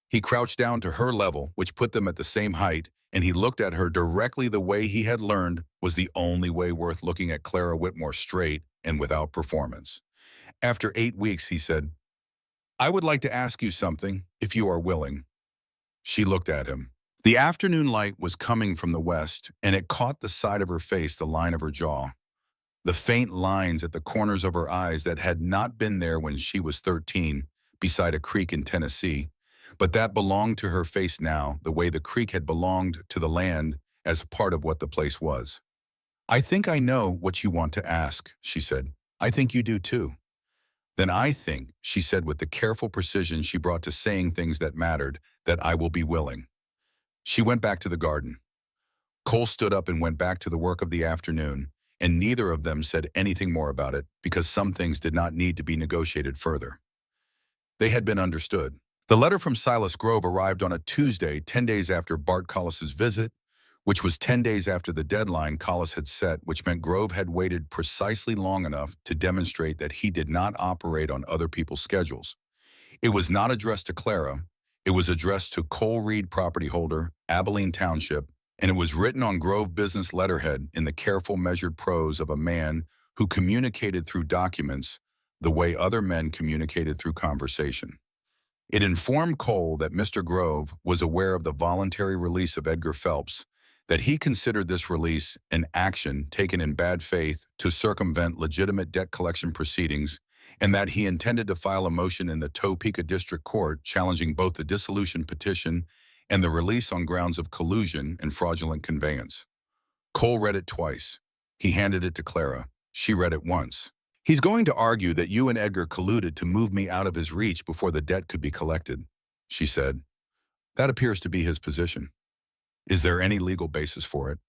he crouched down to her level, which put them at the same height, and he looked at her directly the way he had learned was the only way worth looking at Clara Whitmore, straight and without performance. After 8 weeks, he said, "I would like to ask you something, if you are willing." She looked at him. The afternoon light was coming from the west, and it caught the side of her face, the line of her jaw, the faint lines at the corners of her eyes that had not been there when she was 13, beside a creek in Tennessee, But that belonged to her face now, the way the creek had belonged to the land as part of what the place was. "I think I know what you want to ask," she said. "I think you do too." "Then I think," she said with the careful precision she brought to saying things that mattered, "that I will be willing." She went back to the garden. Cole stood up and went back to the work of the afternoon, and neither of them said anything more about it because some things did not need to be negotiated further. They had been understood. The letter from Silas Grove arrived on a Tuesday, 10 days after Bart Collis's visit, which was 10 days after the deadline Collis had set, which meant Grove had waited precisely long enough to demonstrate that he did not operate on other people's schedules. It was not addressed to Clara. It was addressed to Cole Reed, property holder, Abilene Township, and it was written on Grove business letterhead in the careful, measured prose of a man who communicated through documents the way other men communicated through conversation. It informed Cole that Mr. Grove was aware of the voluntary release of Edgar Phelps, that he considered this release an action taken in bad faith to circumvent legitimate debt collection proceedings, and that he intended to file a motion in the Topeka District Court challenging both the dissolution petition and the release on grounds of collusion and fraudulent conveyance. Cole read it twice. He handed it to Clara. She read it once. "He's going to argue that you and Edgar colluded to move me out of his reach before the debt could be collected," she said. "That appears to be his position. Is there any legal basis for it?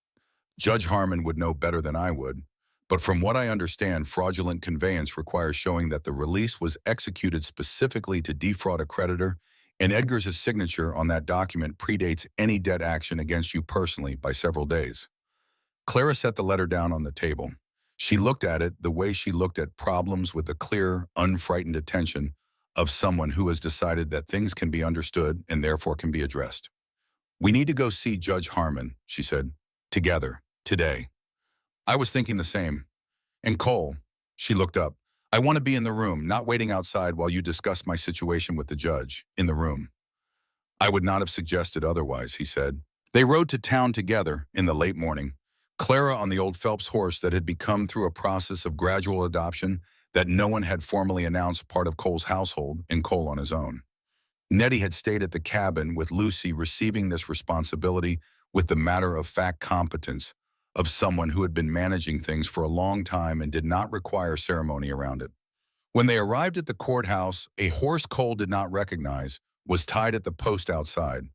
Judge Harmon would know better than I would, but from what I understand, fraudulent conveyance requires showing that the release was executed specifically to defraud a creditor, and Edgar's signature on that document predates any debt action against you personally by several days." Clara set the letter down on the table. She looked at it the way she looked at problems with the clear, unfrightened attention of someone who has decided that things can be understood and therefore can be addressed. "We need to go see Judge Harmon," she said. "Together. Today." "I was thinking the same. And Cole," she looked up, "I want to be in the room, not waiting outside while you discuss my situation with the judge. In the room." "I would not have suggested otherwise," he said. They rode to town together in the late morning, Clara on the old Phelps horse that had become, through a process of gradual adoption that no one had formally announced, part of Cole's household, and Cole on his own. Nettie had stayed at the cabin with Lucy, receiving this responsibility with the matter-of-fact competence of someone who had been managing things for a long time and did not require ceremony around it. When they arrived at the courthouse, a horse Cole did not recognize was tied at the post outside,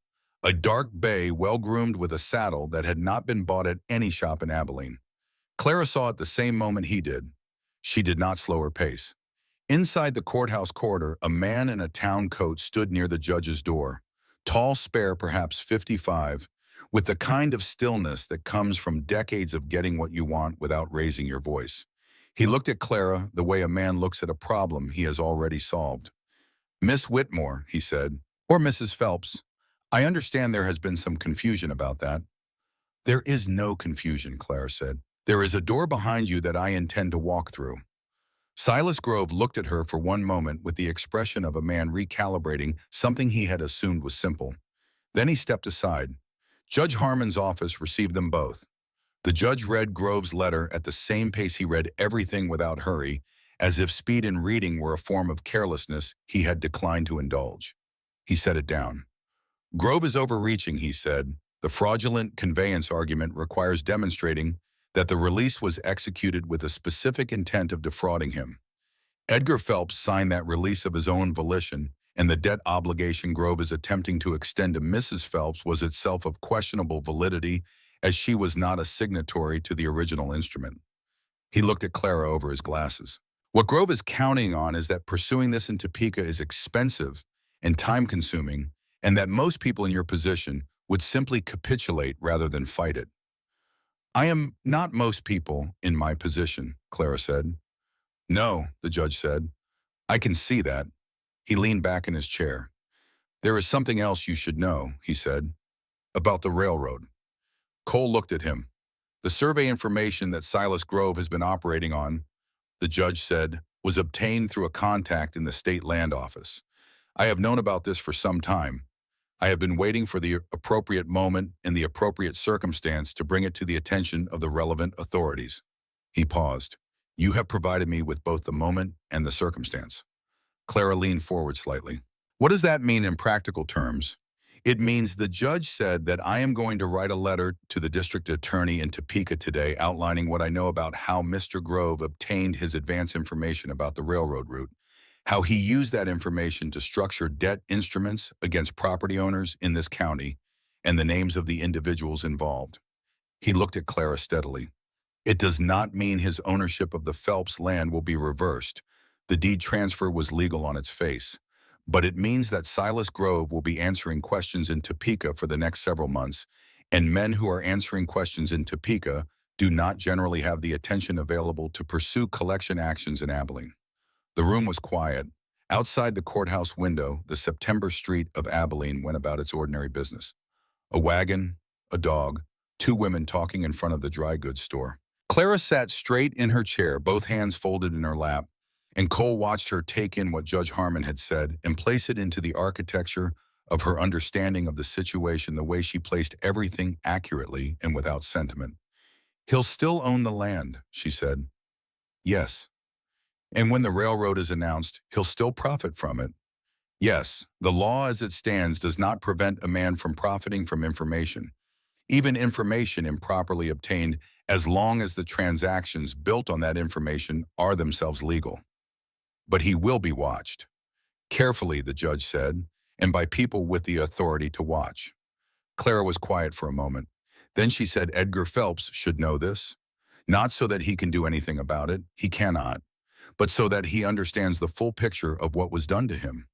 a dark bay well-groomed with a saddle that had not been bought at any shop in Abilene. Clara saw it the same moment he did. She did not slow her pace. Inside the courthouse corridor, a man in a town coat stood near the judge's door, tall, spare, perhaps 55, with the kind of stillness that comes from decades of getting what you want without raising your voice. He looked at Clara the way a man looks at a problem he has already solved. "Miss Whitmore," he said, "or Mrs. Phelps, I understand there has been some confusion about that." "There is no confusion," Clara said. "There is a door behind you that I intend to walk through." Silas Grove looked at her for one moment with the expression of a man recalibrating something he had assumed was simple. Then he stepped aside. Judge Harmon's office received them both. The judge read Grove's letter at the same pace he read everything without hurry, as if speed in reading were a form of carelessness he had declined to indulge. He set it down. "Grove is overreaching," he said. "The fraudulent conveyance argument requires demonstrating that the release was executed with a specific intent of defrauding him. Edgar Phelps signed that release of his own volition, and the debt obligation Grove is attempting to extend to Mrs. Phelps was itself of questionable validity, as she was not a signatory to the original instrument." He looked at Clara over his glasses. "What Grove is counting on is that pursuing this in Topeka is expensive and time-consuming, and that most people in your position would simply capitulate rather than fight it." "I am not most people in my position," Clara said. "No," the judge said. "I can see that." He leaned back in his chair. "There is something else you should know," he said, "about the railroad." Cole looked at him. "The survey information that Silas Grove has been operating on," the judge said, "was obtained through a contact in the state land office. I have known about this for some time. I have been waiting for the appropriate moment and the appropriate circumstance to bring it to the attention of the relevant authorities." He paused. "You have provided me with both the moment and the circumstance." Clara leaned forward slightly. What does that mean in practical terms? It means the judge said that I am going to write a letter to the district attorney in Topeka today outlining what I know about how Mr. Grove obtained his advance information about the railroad route, how he used that information to structure debt instruments against property owners in this county, and the names of the individuals involved. He looked at Clara steadily. It does not mean his ownership of the Phelps land will be reversed. The deed transfer was legal on its face. But it means that Silas Grove will be answering questions in Topeka for the next several months, and men who are answering questions in Topeka do not generally have the attention available to pursue collection actions in Abilene. The room was quiet. Outside the courthouse window, the September street of Abilene went about its ordinary business. A wagon, a dog, two women talking in front of the dry goods store. Clara sat straight in her chair, both hands folded in her lap, and Cole watched her take in what Judge Harmon had said and place it into the architecture of her understanding of the situation the way she placed everything accurately and without sentiment. He'll still own the land, she said. Yes. And when the railroad is announced, he'll still profit from it. Yes, the law as it stands does not prevent a man from profiting from information, even information improperly obtained, as long as the transactions built on that information are themselves legal. But he will be watched. Carefully, the judge said, and by people with the authority to watch. Clara was quiet for a moment. Then she said Edgar Phelps should know this, not so that he can do anything about it, he cannot, but so that he understands the full picture of what was done to him.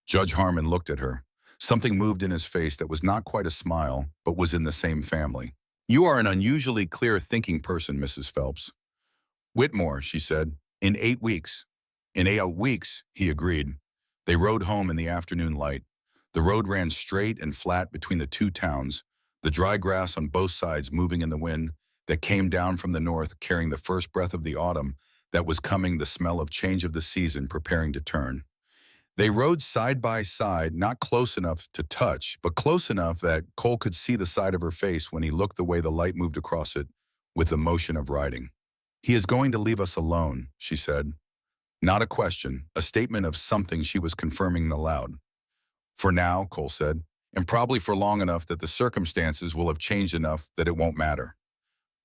Judge Harmon looked at her. Something moved in his face that was not quite a smile, but was in the same family. You are an unusually clear-thinking person, Mrs. Phelps. Whitmore, she said, in 8 weeks. In 8 weeks, he agreed. They rode home in the afternoon light. The road ran straight and flat between the two towns, the dry grass on both sides moving in the wind that came down from the north carrying the first breath of the autumn that was coming, the smell of change of the season preparing to turn. They rode side by side, not close enough to touch, but close enough that Cole could see the side of her face when he looked the way the light moved across it with the motion of riding. He is going to leave us alone, she said. Not a question, a statement of something she was confirming aloud. For now, Cole said, and probably for long enough that the circumstances will have changed enough that it won't matter.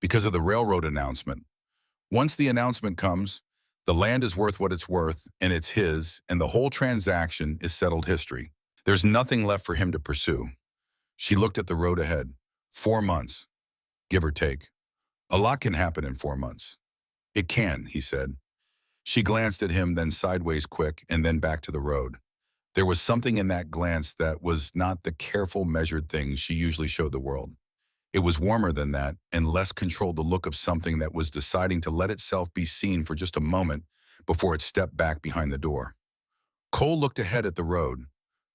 Because of the railroad announcement. Once the announcement comes, the land is worth what it's worth, and it's his, and the whole transaction is settled history. There's nothing left for him to pursue. She looked at the road ahead. 4 months, give or take. A lot can happen in 4 months. It can, he said. She glanced at him, then sideways quick, and then back to the road. There was something in that glance that was not the careful, measured thing she usually showed the world. It was warmer than that and less controlled, the look of something that was deciding to let itself be seen for just a moment before it stepped back behind the door. Cole looked ahead at the road.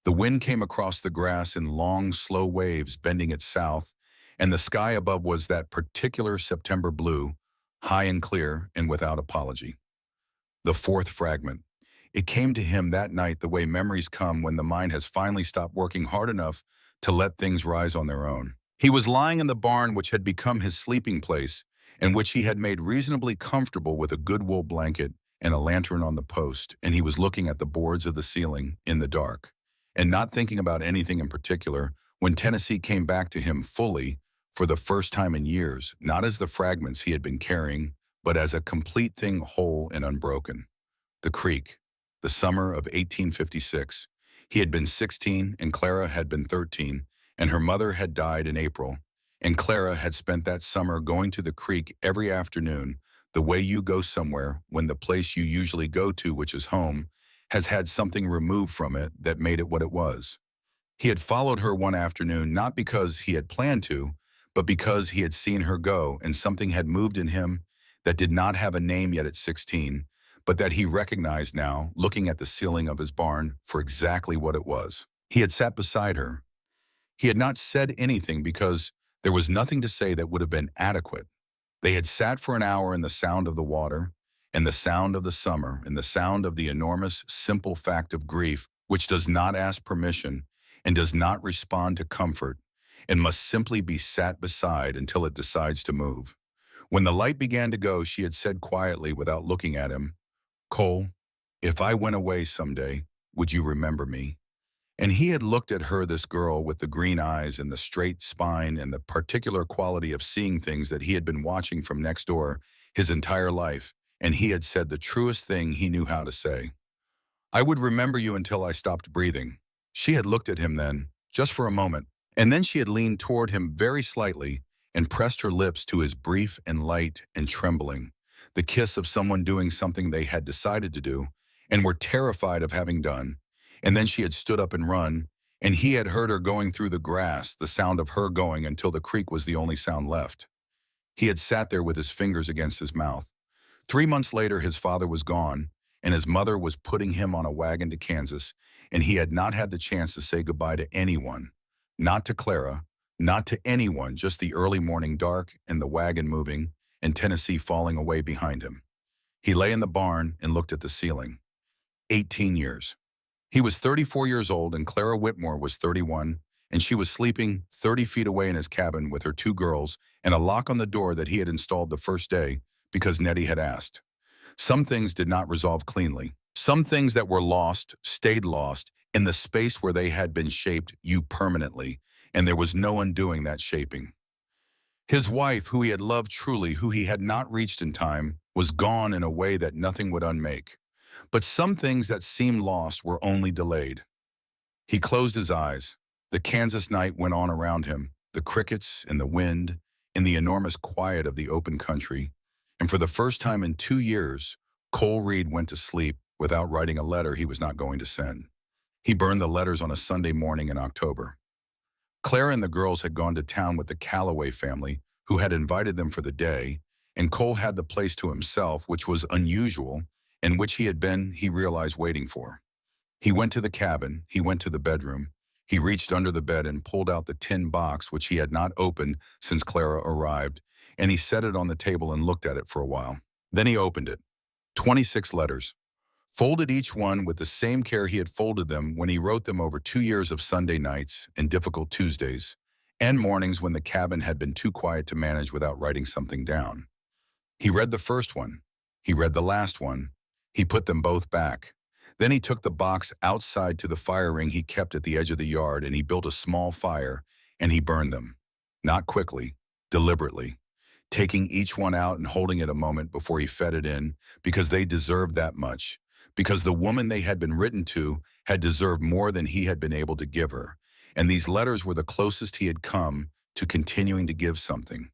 The wind came across the grass in long, slow waves, bending it south, and the sky above was that particular September blue, high and clear and without apology. The fourth fragment. It came to him that night the way memories come when the mind has finally stopped working hard enough to let things rise on their own. He was lying in the barn which had become his sleeping place and which he had made reasonably comfortable with a good wool blanket and a lantern on the post, and he was looking at the boards of the ceiling in the dark and not thinking about anything in particular when Tennessee came back to him fully for the first time in years, not as the fragments he had been carrying, but as a complete thing, whole and unbroken. The creek, the summer of 1856. He had been 16 and Clara had been 13, and her mother had died in April, and Clara had spent that summer going to the creek every afternoon, the way you go somewhere when the place you usually go to, which is home, has had something removed from it that made it what it was. He had followed her one afternoon not because he had planned to, but because he had seen her go and something had moved in him that did not have a name yet at 16, but that he recognized now, looking at the ceiling of his barn, for exactly what it was. He had sat beside her. He had not said anything because there was nothing to say that would have been adequate. They had sat for an hour in the sound of the water, and the sound of the summer, and the sound of the enormous, simple fact of grief, which does not ask permission and does not respond to comfort, and must simply be sat beside until it decides to move. When the light began to go, she had said quietly, without looking at him, "Cole, if I went away someday, would you remember me?" And he had looked at her, this girl with the green eyes and the straight spine and the particular quality of seeing things that he had been watching from next door his entire life, and he had said the truest thing he knew how to say. I would remember you until I stopped breathing. She had looked at him then, just for a moment, and then she had leaned toward him very slightly and pressed her lips to his, brief and light and trembling, the kiss of someone doing something they had decided to do and were terrified of having done. And then she had stood up and run, and he had heard her going through the grass, the sound of her going until the creak was the only sound left. He had sat there with his fingers against his mouth. 3 months later, his father was gone, and his mother was putting him on a wagon to Kansas, and he had not had the chance to say goodbye to anyone. Not to Clara, not to anyone, just the early morning dark and the wagon moving and Tennessee falling away behind him. He lay in the barn and looked at the ceiling. 18 years. He was 34 years old and Clara Whitmore was 31, and she was sleeping 30 feet away in his cabin with her 2 girls and a lock on the door that he had installed the first day because Nettie had asked. Some things did not resolve cleanly. Some things that were lost stayed lost in the space where they had been shaped you permanently, and there was no undoing that shaping. His wife, who he had loved truly, who he had not reached in time, was gone in a way that nothing would unmake. But some things that seemed lost were only delayed. He closed his eyes. The Kansas night went on around him, the crickets and the wind, in the enormous quiet of the open country. And for the first time in 2 years, Cole Reed went to sleep without writing a letter he was not going to send. He burned the letters on a Sunday morning in October. Clara and the girls had gone to town with the Calloway family, who had invited them for the day, and Cole had the place to himself, which was unusual, and which he had been, he realized, waiting for. He went to the cabin, he went to the bedroom, he reached under the bed and pulled out the tin box which he had not opened since Clara arrived, and he set it on the table and looked at it for a while. Then he opened it. 26 letters. Folded each one with the same care he had folded them when he wrote them over 2 years of Sunday nights and difficult Tuesdays, and mornings when the cabin had been too quiet to manage without writing something down. He read the first one. He read the last one. He put them both back. Then he took the box outside to the fire ring he kept at the edge of the yard, and he built a small fire, and he burned them. Not quickly, deliberately, taking each one out and holding it a moment before he fed it in, because they deserved that much, because the woman they had been written to had deserved more than he had been able to give her, and these letters were the closest he had come to continuing to give something.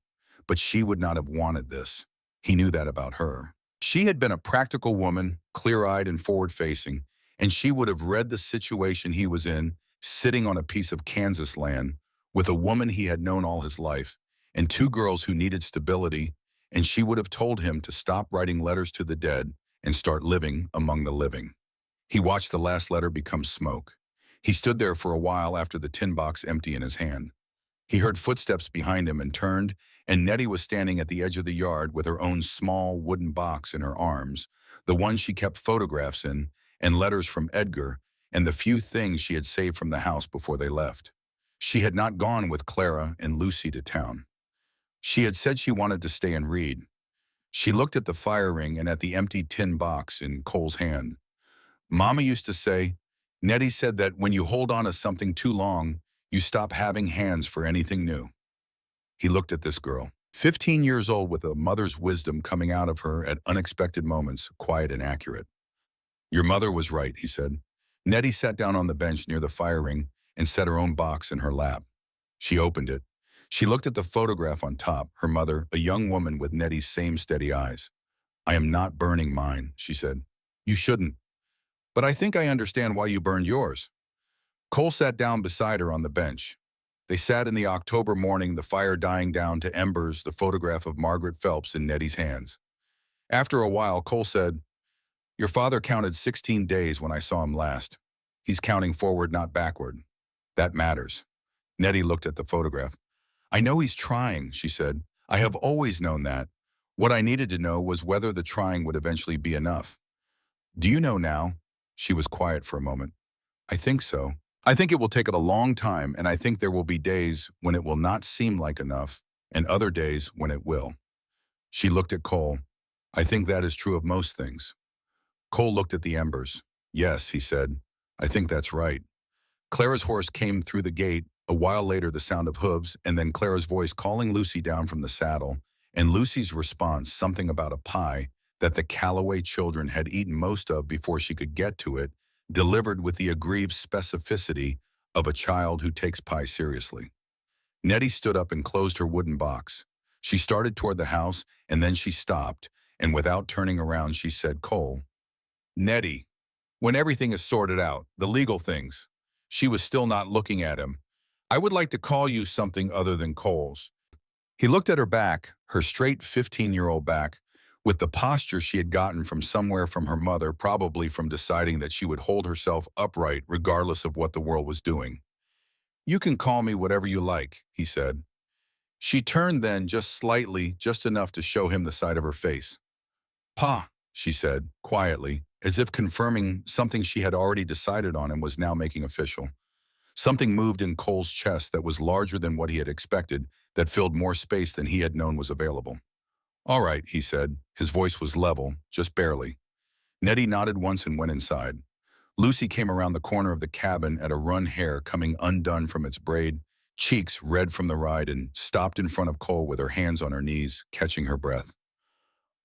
But she would not have wanted this. He knew that about her. She had been a practical woman, clear-eyed and forward-facing, and she would have read the situation he was in, sitting on a piece of Kansas land, with a woman he had known all his life, and 2 girls who needed stability, and she would have told him to stop writing letters to the dead and start living among the living. He watched the last letter become smoke. He stood there for a while after the tin box empty in his hand. He heard footsteps behind him and turned, and Nettie was standing at the edge of the yard with her own small wooden box in her arms, the one she kept photographs in, and letters from Edgar, and the few things she had saved from the house before they left. She had not gone with Clara and Lucy to town. She had said she wanted to stay and read. She looked at the fire ring and at the empty tin box in Cole's hand. Mama used to say, Nettie said that when you hold on to something too long, you stop having hands for anything new. He looked at this girl, 15 years old with a mother's wisdom coming out of her at unexpected moments, quiet and accurate. Your mother was right, he said. Nettie sat down on the bench near the fire ring and set her own box in her lap. She opened it. She looked at the photograph on top, her mother, a young woman with Nettie's same steady eyes. I am not burning mine, she said. You shouldn't. But I think I understand why you burned yours. Cole sat down beside her on the bench. They sat in the October morning, the fire dying down to embers, the photograph of Margaret Phelps in Nettie's hands. After a while, Cole said, Your father counted 16 days when I saw him last. He's counting forward, not backward. That matters. Nettie looked at the photograph. I know he's trying, she said. I have always known that. What I needed to know was whether the trying would eventually be enough. Do you know now? She was quiet for a moment. I think so. I think it will take a long time, and I think there will be days when it will not seem like enough, and other days when it will. She looked at Cole. I think that is true of most things. Cole looked at the embers. Yes, he said. I think that's right. Clara's horse came through the gate, a while later the sound of hooves, and then Clara's voice calling Lucy down from the saddle, and Lucy's response, something about a pie that the Calloway children had eaten most of before she could get to it, delivered with the aggrieved specificity of a child who takes pie seriously. Nettie stood up and closed her wooden box. She started toward the house, and then she stopped, and without turning around she said, "Cole." "Nettie, when everything is sorted out, the legal things." She was still not looking at him. "I would like to call you something other than Coles." He looked at her back, her straight 15-year-old back, with the posture she had gotten from somewhere from her mother, probably from deciding that she would hold herself upright regardless of what the world was doing. "You can call me whatever you like," he said. She turned then just slightly, just enough to show him the side of her face. "Pa," she said, quietly, as if confirming something she had already decided on and was now making official. Something moved in Cole's chest that was larger than what he had expected, that filled more space than he had known was available. "All right," he said. His voice was level, just barely. Nettie nodded once and went inside. Lucy came around the corner of the cabin at a run, hair coming undone from its braid, cheeks red from the ride, and stopped in front of Cole with her hands on her knees, catching her breath.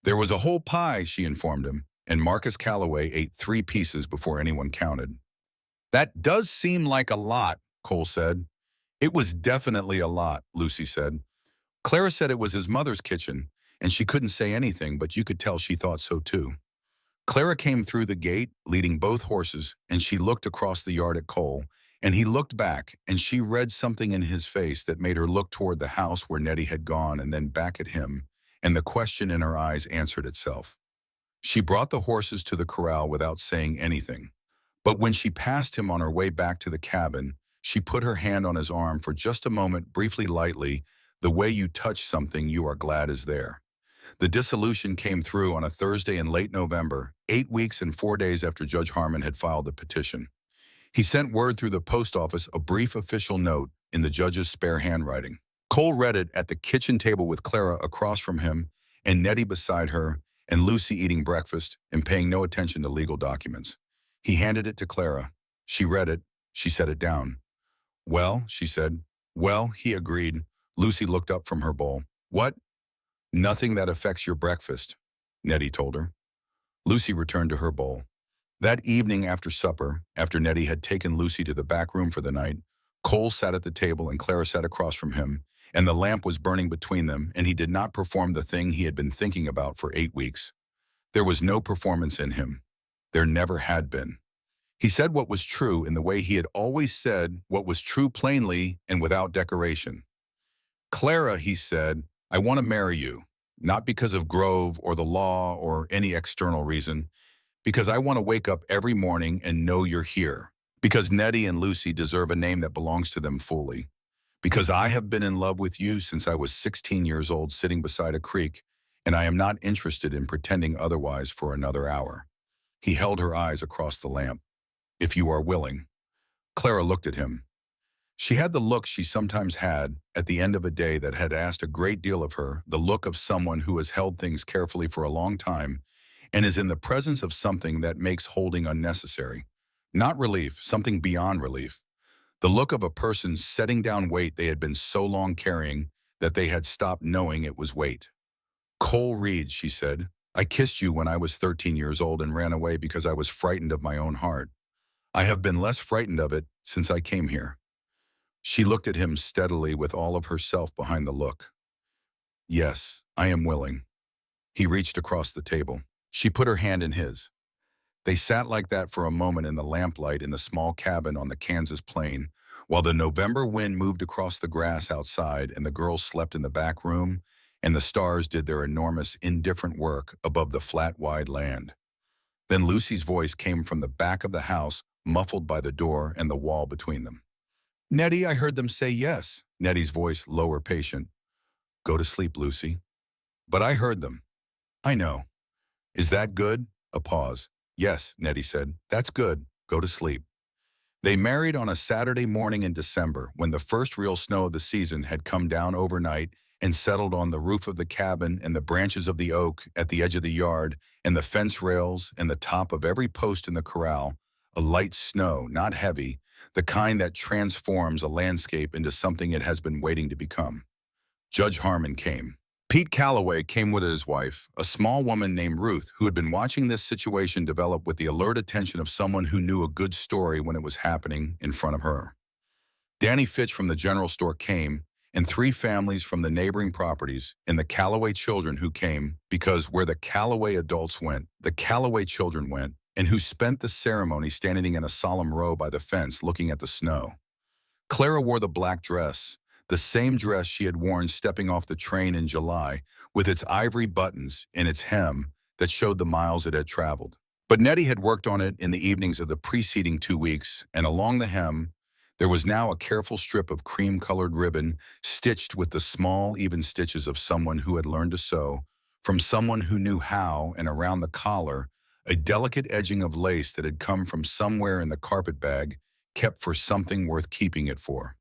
"There was a whole pie," she informed him, and Marcus Calloway ate 3 pieces before anyone counted. "That does seem like a lot," Cole said. "It was definitely a lot," Lucy said. "Clara said it was his mother's kitchen, and she couldn't say anything, but you could tell she thought so too." Clara came through the gate, leading both horses, and she looked across the yard at Cole, and he looked back, and she read something in his face that made her look toward the house where Nettie had gone and then back at him, and the question in her eyes answered itself. She brought the horses to the corral without saying anything. But when she passed him on her way back to the cabin, she put her hand on his arm for just a moment, briefly, lightly, the way you touch something you are glad is there. The dissolution came through on a Thursday in late November, 8 weeks and 4 days after Judge Harmon had filed the petition. He sent word through the post office, a brief official note in the judge's spare handwriting. Cole read it at the kitchen table with Clara across from him and Nettie beside her, and Lucy eating breakfast and paying no attention to legal documents. He handed it to Clara. She read it. She set it down. "Well," she said. "Well," he agreed. Lucy looked up from her bowl. "What?" "Nothing that affects your breakfast," Nettie told her. Lucy returned to her bowl. That evening after supper, after Nettie had taken Lucy to the back room for the night, Cole sat at the table and Clara sat across from him, and the lamp was burning between them, and he did not perform the thing he had been thinking about for 8 weeks. There was no performance in him. There never had been. He said what was true in the way he had always said what was true, plainly and without decoration. "Clara," he said, "I want to marry you, not because of Grove or the law or any external reason, because I want to wake up every morning and know you're here, because Nettie and Lucy deserve a name that belongs to them fully, because I have been in love with you since I was 16 years old sitting beside a creek, and I am not interested in pretending otherwise for another hour." He held her eyes across the lamp. "If you are willing." Clara looked at him. She had the look she sometimes had at the end of a day that had asked a great deal of her, the look of someone who has held things carefully for a long time and is in the presence of something that makes holding unnecessary. Not relief, something beyond relief. The look of a person setting down weight they had been so long carrying that they had stopped knowing it was weight. "Cole Reed," she said, "I kissed you when I was 13 years old and ran away because I was frightened of my own heart. I have been less frightened of it since I came here." She looked at him steadily with all of herself behind the look. "Yes, I am willing." He reached across the table. She put her hand in his. They sat like that for a moment in the lamplight in the small cabin on the Kansas plain, while the November wind moved across the grass outside and the girls slept in the back room and the stars did their enormous, indifferent work above the flat, wide land. Then Lucy's voice came from the back of the house, muffled by the door and the wall between them. "Nettie, I heard them say yes." Nettie's voice lower, patient. "Go to sleep, Lucy." "But I heard them." "I know." "Is that good?" A pause. "Yes," Nettie said. "That's good. Go to sleep." They married on a Saturday morning in December when the first real snow of the season had come down overnight and settled on the roof of the cabin and the branches of the oak at the edge of the yard and the fence rails and the top of every post in the corral, a light snow, not heavy, the kind that transforms a landscape into something it has been waiting to become. Judge Harmon came. Pete Calloway came with his wife, a small woman named Ruth, who had been watching this situation develop with the alert attention of someone who knew a good story when it was happening in front of her. Danny Fitch from the general store came, and three families from the neighboring properties, and the Calloway children who came, because where the Calloway adults went, the Calloway children went, and who spent the ceremony standing in a solemn row by the fence looking at the snow. Clara wore the black dress, the same dress she had worn stepping off the train in July, with its ivory buttons and its hem that showed the miles it had traveled. But Nettie had worked on it in the evenings of the preceding 2 weeks, and along the hem, there was now a careful strip of cream-colored ribbon stitched with the small, even stitches of someone who had learned to sew, from someone who knew how, and around the collar, a delicate edging of lace that had come from somewhere in the carpet bag, kept for something worth keeping it for.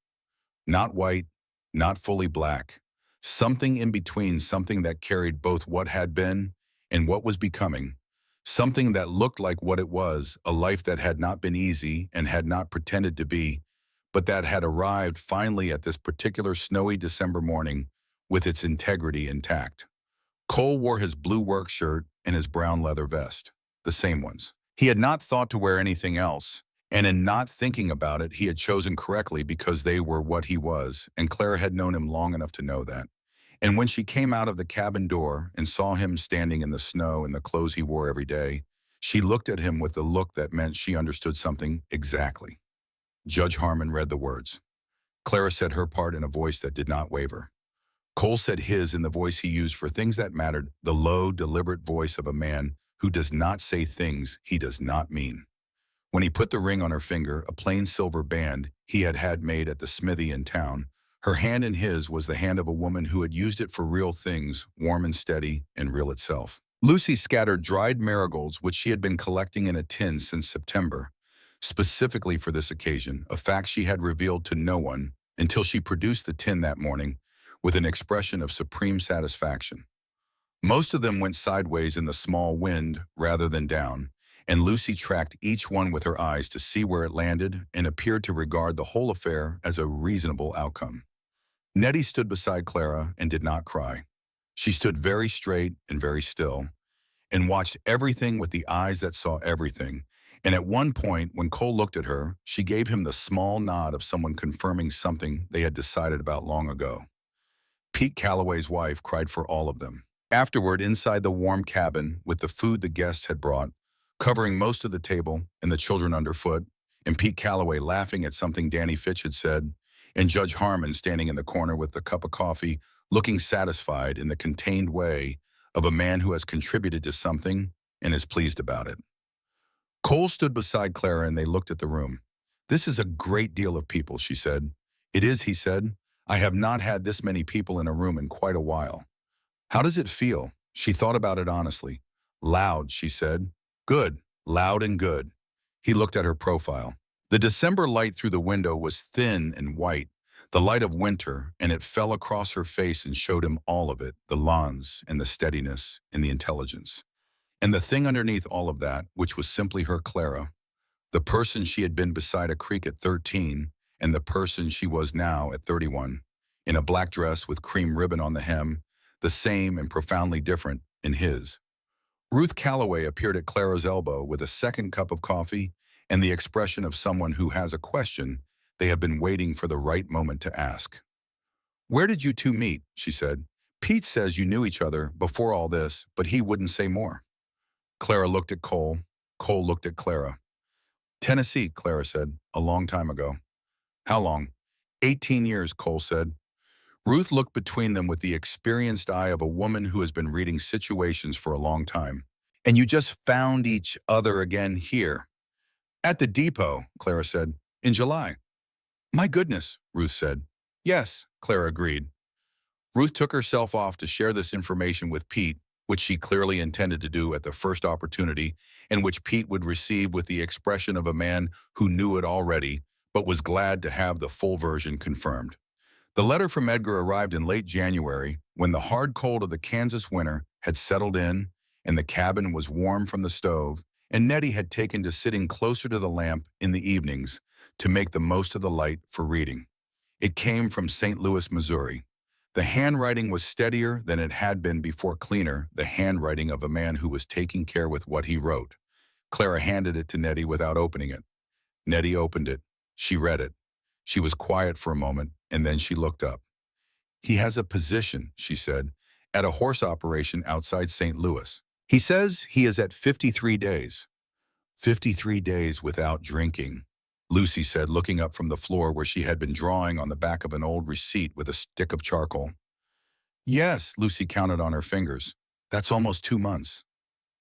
Not white, not fully black. Something in between, something that carried both what had been and what was becoming. Something that looked like what it was, a life that had not been easy and had not pretended to be, but that had arrived finally at this particular snowy December morning with its integrity intact. Cole wore his blue work shirt and his brown leather vest, the same ones. He had not thought to wear anything else, and in not thinking about it, he had chosen correctly because they were what he was, and Clara had known him long enough to know that. And when she came out of the cabin door and saw him standing in the snow in the clothes he wore every day, she looked at him with a look that meant she understood something exactly. Judge Harmon read the words. Clara said her part in a voice that did not waver. Cole said his in the voice he used for things that mattered, the low, deliberate voice of a man who does not say things he does not mean. When he put the ring on her finger, a plain silver band he had had made at the smithy in town, her hand in his was the hand of a woman who had used it for real things, warm and steady and real itself. Lucy scattered dried marigolds which she had been collecting in a tin since September, specifically for this occasion, a fact she had revealed to no one until she produced the tin that morning with an expression of supreme satisfaction. Most of them went sideways in the small wind rather than down, and Lucy tracked each one with her eyes to see where it landed and appeared to regard the whole affair as a reasonable outcome. Nettie stood beside Clara and did not cry. She stood very straight and very still, and watched everything with the eyes that saw everything. And at one point, when Cole looked at her, she gave him the small nod of someone confirming something they had decided about long ago. Pete Calloway's wife cried for all of them. Afterward, inside the warm cabin, with the food the guests had brought, covering most of the table and the children underfoot, and Pete Calloway laughing at something Danny Fitch had said, and Judge Harmon standing in the corner with the cup of coffee, looking satisfied in the contained way of a man who has contributed to something and is pleased about it. Cole stood beside Clara and they looked at the room. "This is a great deal of people," she said. "It is," he said. "I have not had this many people in a room in quite a while." "How does it feel?" She thought about it honestly. "Loud," she said. "Good, loud and good." He looked at her profile. The December light through the window was thin and white, the light of winter, and it fell across her face and showed him all of it, the lawns and the steadiness and the intelligence. And the thing underneath all of that, which was simply her Clara, the person she had been beside a creek at 13, and the person she was now at 31, in a black dress with cream ribbon on the hem, the same and profoundly different in his. Ruth Calloway appeared at Clara's elbow with a second cup of coffee and the expression of someone who has a question they have been waiting for the right moment to ask. "Where did you two meet?" she said. "Pete says you knew each other before all this, but he wouldn't say more." Clara looked at Cole. Cole looked at Clara. "Tennessee," Clara said, "a long time ago." "How long?" 18 years, Cole said. Ruth looked between them with the experienced eye of a woman who has been reading situations for a long time. "And you just found each other again here?" "At the depot," Clara said, "in July." "My goodness," Ruth said. "Yes," Clara agreed. Ruth took herself off to share this information with Pete, which she clearly intended to do at the first opportunity, and which Pete would receive with the expression of a man who knew it already, but was glad to have the full version confirmed. The letter from Edgar arrived in late January, when the hard cold of the Kansas winter had settled in, and the cabin was warm from the stove, and Nettie had taken to sitting closer to the lamp in the evenings to make the most of the light for reading. It came from St. Louis, Missouri. The handwriting was steadier than it had been before, cleaner, the handwriting of a man who was taking care with what he wrote. Clara handed it to Nettie without opening it. Nettie opened it. She read it. She was quiet for a moment, and then she looked up. "He has a position," she said, "at a horse operation outside St. Louis. He says he is at 53 days. 53 days without drinking," Lucy said, looking up from the floor where she had been drawing on the back of an old receipt with a stick of charcoal. "Yes," Lucy counted on her fingers. "That's almost 2 months."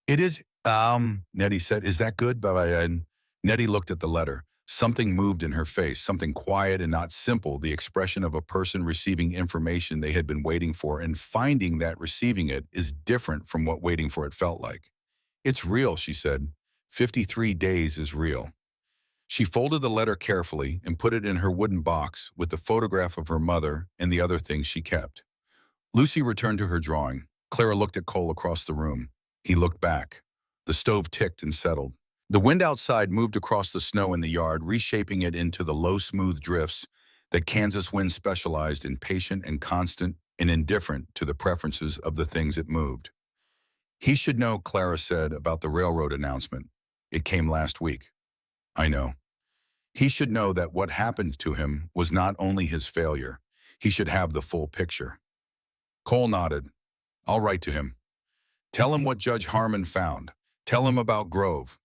"It is, Nettie said. "Is that good?" And Nettie looked at the letter. Something moved in her face, something quiet and not simple, the expression of a person receiving information they had been waiting for and finding that receiving it is different from what waiting for it felt like. "It's real," she said. 53 days is real." She folded the letter carefully and put it in her wooden box with the photograph of her mother and the other things she kept. Lucy returned to her drawing. Clara looked at Cole across the room. He looked back. The stove ticked and settled. The wind outside moved across the snow in the yard, reshaping it into the low, smooth drifts that Kansas wind specialized in, patient and constant and indifferent to the preferences of the things it moved. "He should know," Clara said, "about the railroad announcement. It came last week." "I know. He should know that what happened to him was not only his failure. He should have the full picture." Cole nodded. "I'll write to him. Tell him what Judge Harmon found. Tell him about Grove."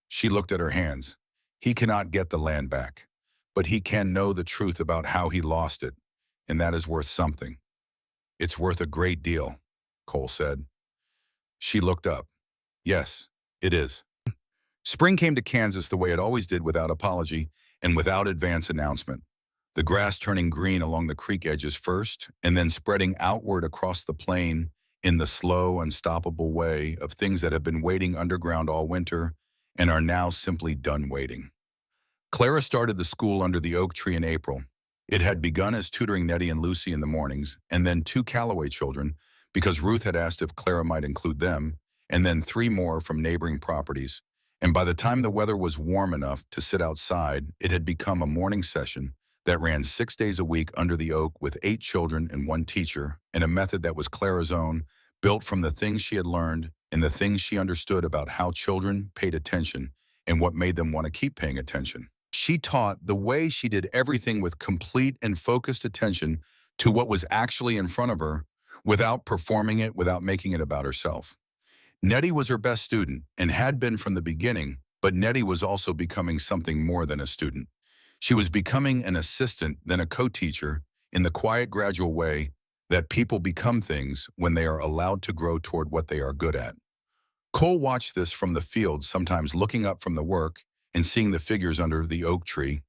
She looked at her hands. "He cannot get the land back, but he can know the truth about how he lost it, and that is worth something." "It's worth a great deal," Cole said. She looked up. "Yes, it is." Spring came to Kansas the way it always did, without apology and without advance announcement. The grass turning green along the creek edges first, and then spreading outward across the plain in the slow, unstoppable way of things that have been waiting underground all winter and are now simply done waiting. Clara started the school under the oak tree in April. It had begun as tutoring Nettie and Lucy in the mornings, and then 2 Calloway children, because Ruth had asked if Clara might include them, and then 3 more from neighboring properties. And by the time the weather was warm enough to sit outside, it had become a morning session that ran 6 days a week under the oak with 8 children and 1 teacher, in a method that was Clara's own, built from the things she had learned and the things she understood about how children paid attention and what made them want to keep paying attention. She taught the way she did everything with complete and focused attention to what was actually in front of her, without performing it, without making it about herself. Nettie was her best student and had been from the beginning, but Nettie was also becoming something more than a student. She was becoming an assistant, then a co-teacher, in the quiet, gradual way that people become things when they are allowed to grow toward what they are good at. Cole watched this from the field, sometimes looking up from the work and seeing the figures under the oak tree,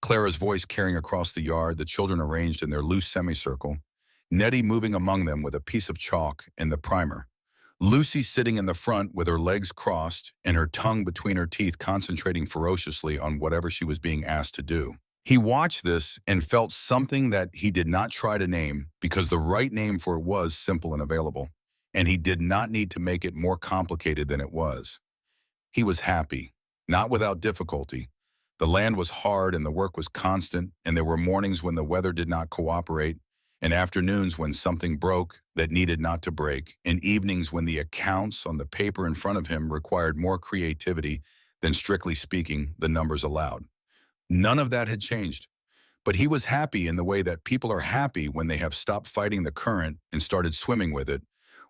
Clara's voice carrying across the yard, the children arranged in their loose semicircle, Nettie moving among them with a piece of chalk and the primer, Lucy sitting in the front with her legs crossed and her tongue between her teeth, concentrating ferociously on whatever she was being asked to do. He watched this and felt something that he did not try to name, because the right name for it was simple and available, and he did not need to make it more complicated than it was. He was happy, not without difficulty. The land was hard and the work was constant, and there were mornings when the weather did not cooperate, and afternoons when something broke that needed not to break, and evenings when the accounts on the paper in front of him required more creativity than, strictly speaking, the numbers allowed. None of that had changed, but he was happy in the way that people are happy when they have stopped fighting the current and started swimming with it,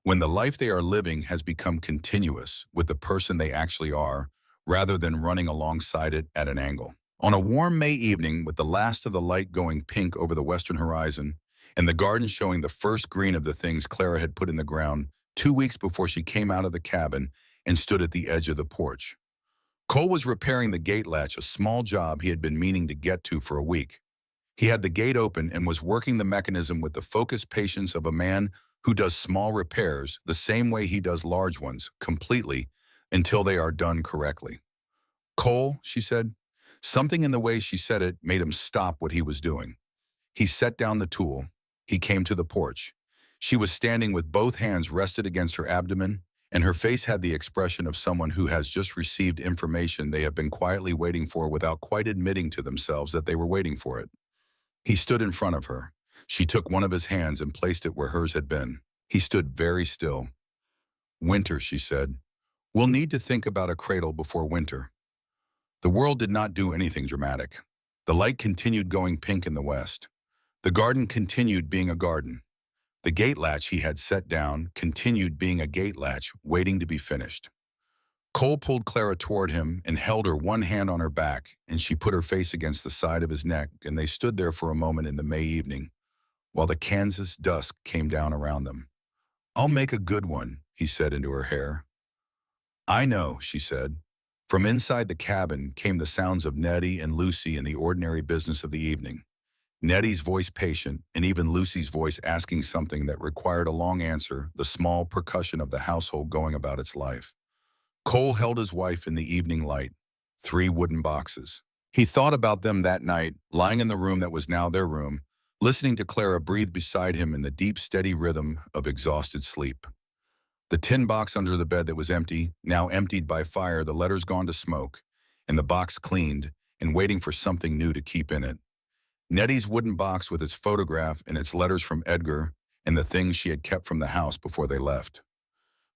when the life they are living has become continuous with the person they actually are, rather than running alongside it at an angle. On a warm May evening, with the last of the light going pink over the western horizon, and the garden showing the first green of the things Clara had put in the ground 2 weeks before she came out of the cabin and stood at the edge of the porch, Cole was repairing the gate latch, a small job he had been meaning to get to for a week. He had the gate open and was working the mechanism with the focused patience of a man who does small repairs the same way he does large ones, completely, until they are done correctly. "Cole," she said. Something in the way she said it made him stop what he was doing. He set down the tool. He came to the porch. She was standing with both hands rested against her abdomen, and her face had the expression of someone who has just received information they have been quietly waiting for without quite admitting to themselves that they were waiting for it. He stood in front of her. She took one of his hands and placed it where hers had been. He stood very still. "Winter," she said. "We'll need to think about a cradle before winter." The world did not do anything dramatic. The light continued going pink in the west. The garden continued being a garden. The gate latch he had set down continued being a gate latch waiting to be finished. Cole pulled Clara toward him and held her one hand on her back, and she put her face against the side of his neck, and they stood there for a moment in the May evening, while the Kansas dusk came down around them. "I'll make a good one," he said into her hair. "I know," she said. From inside the cabin came the sounds of Nettie and Lucy in the ordinary business of the evening. Nettie's voice patient, and even Lucy's voice asking something that required a long answer, the small percussion of the household going about its life. Cole held his wife in the evening light, 3 wooden boxes. He thought about them that night, lying in the room that was now their room, listening to Clara breathe beside him in the deep, steady rhythm of exhausted sleep. The tin box under the bed that was empty, now emptied by fire, the letters gone to smoke, and the box cleaned and waiting for something new to keep in it. Nettie's wooden box with its photograph and its letters from Edgar and the things she had kept from the house before they left.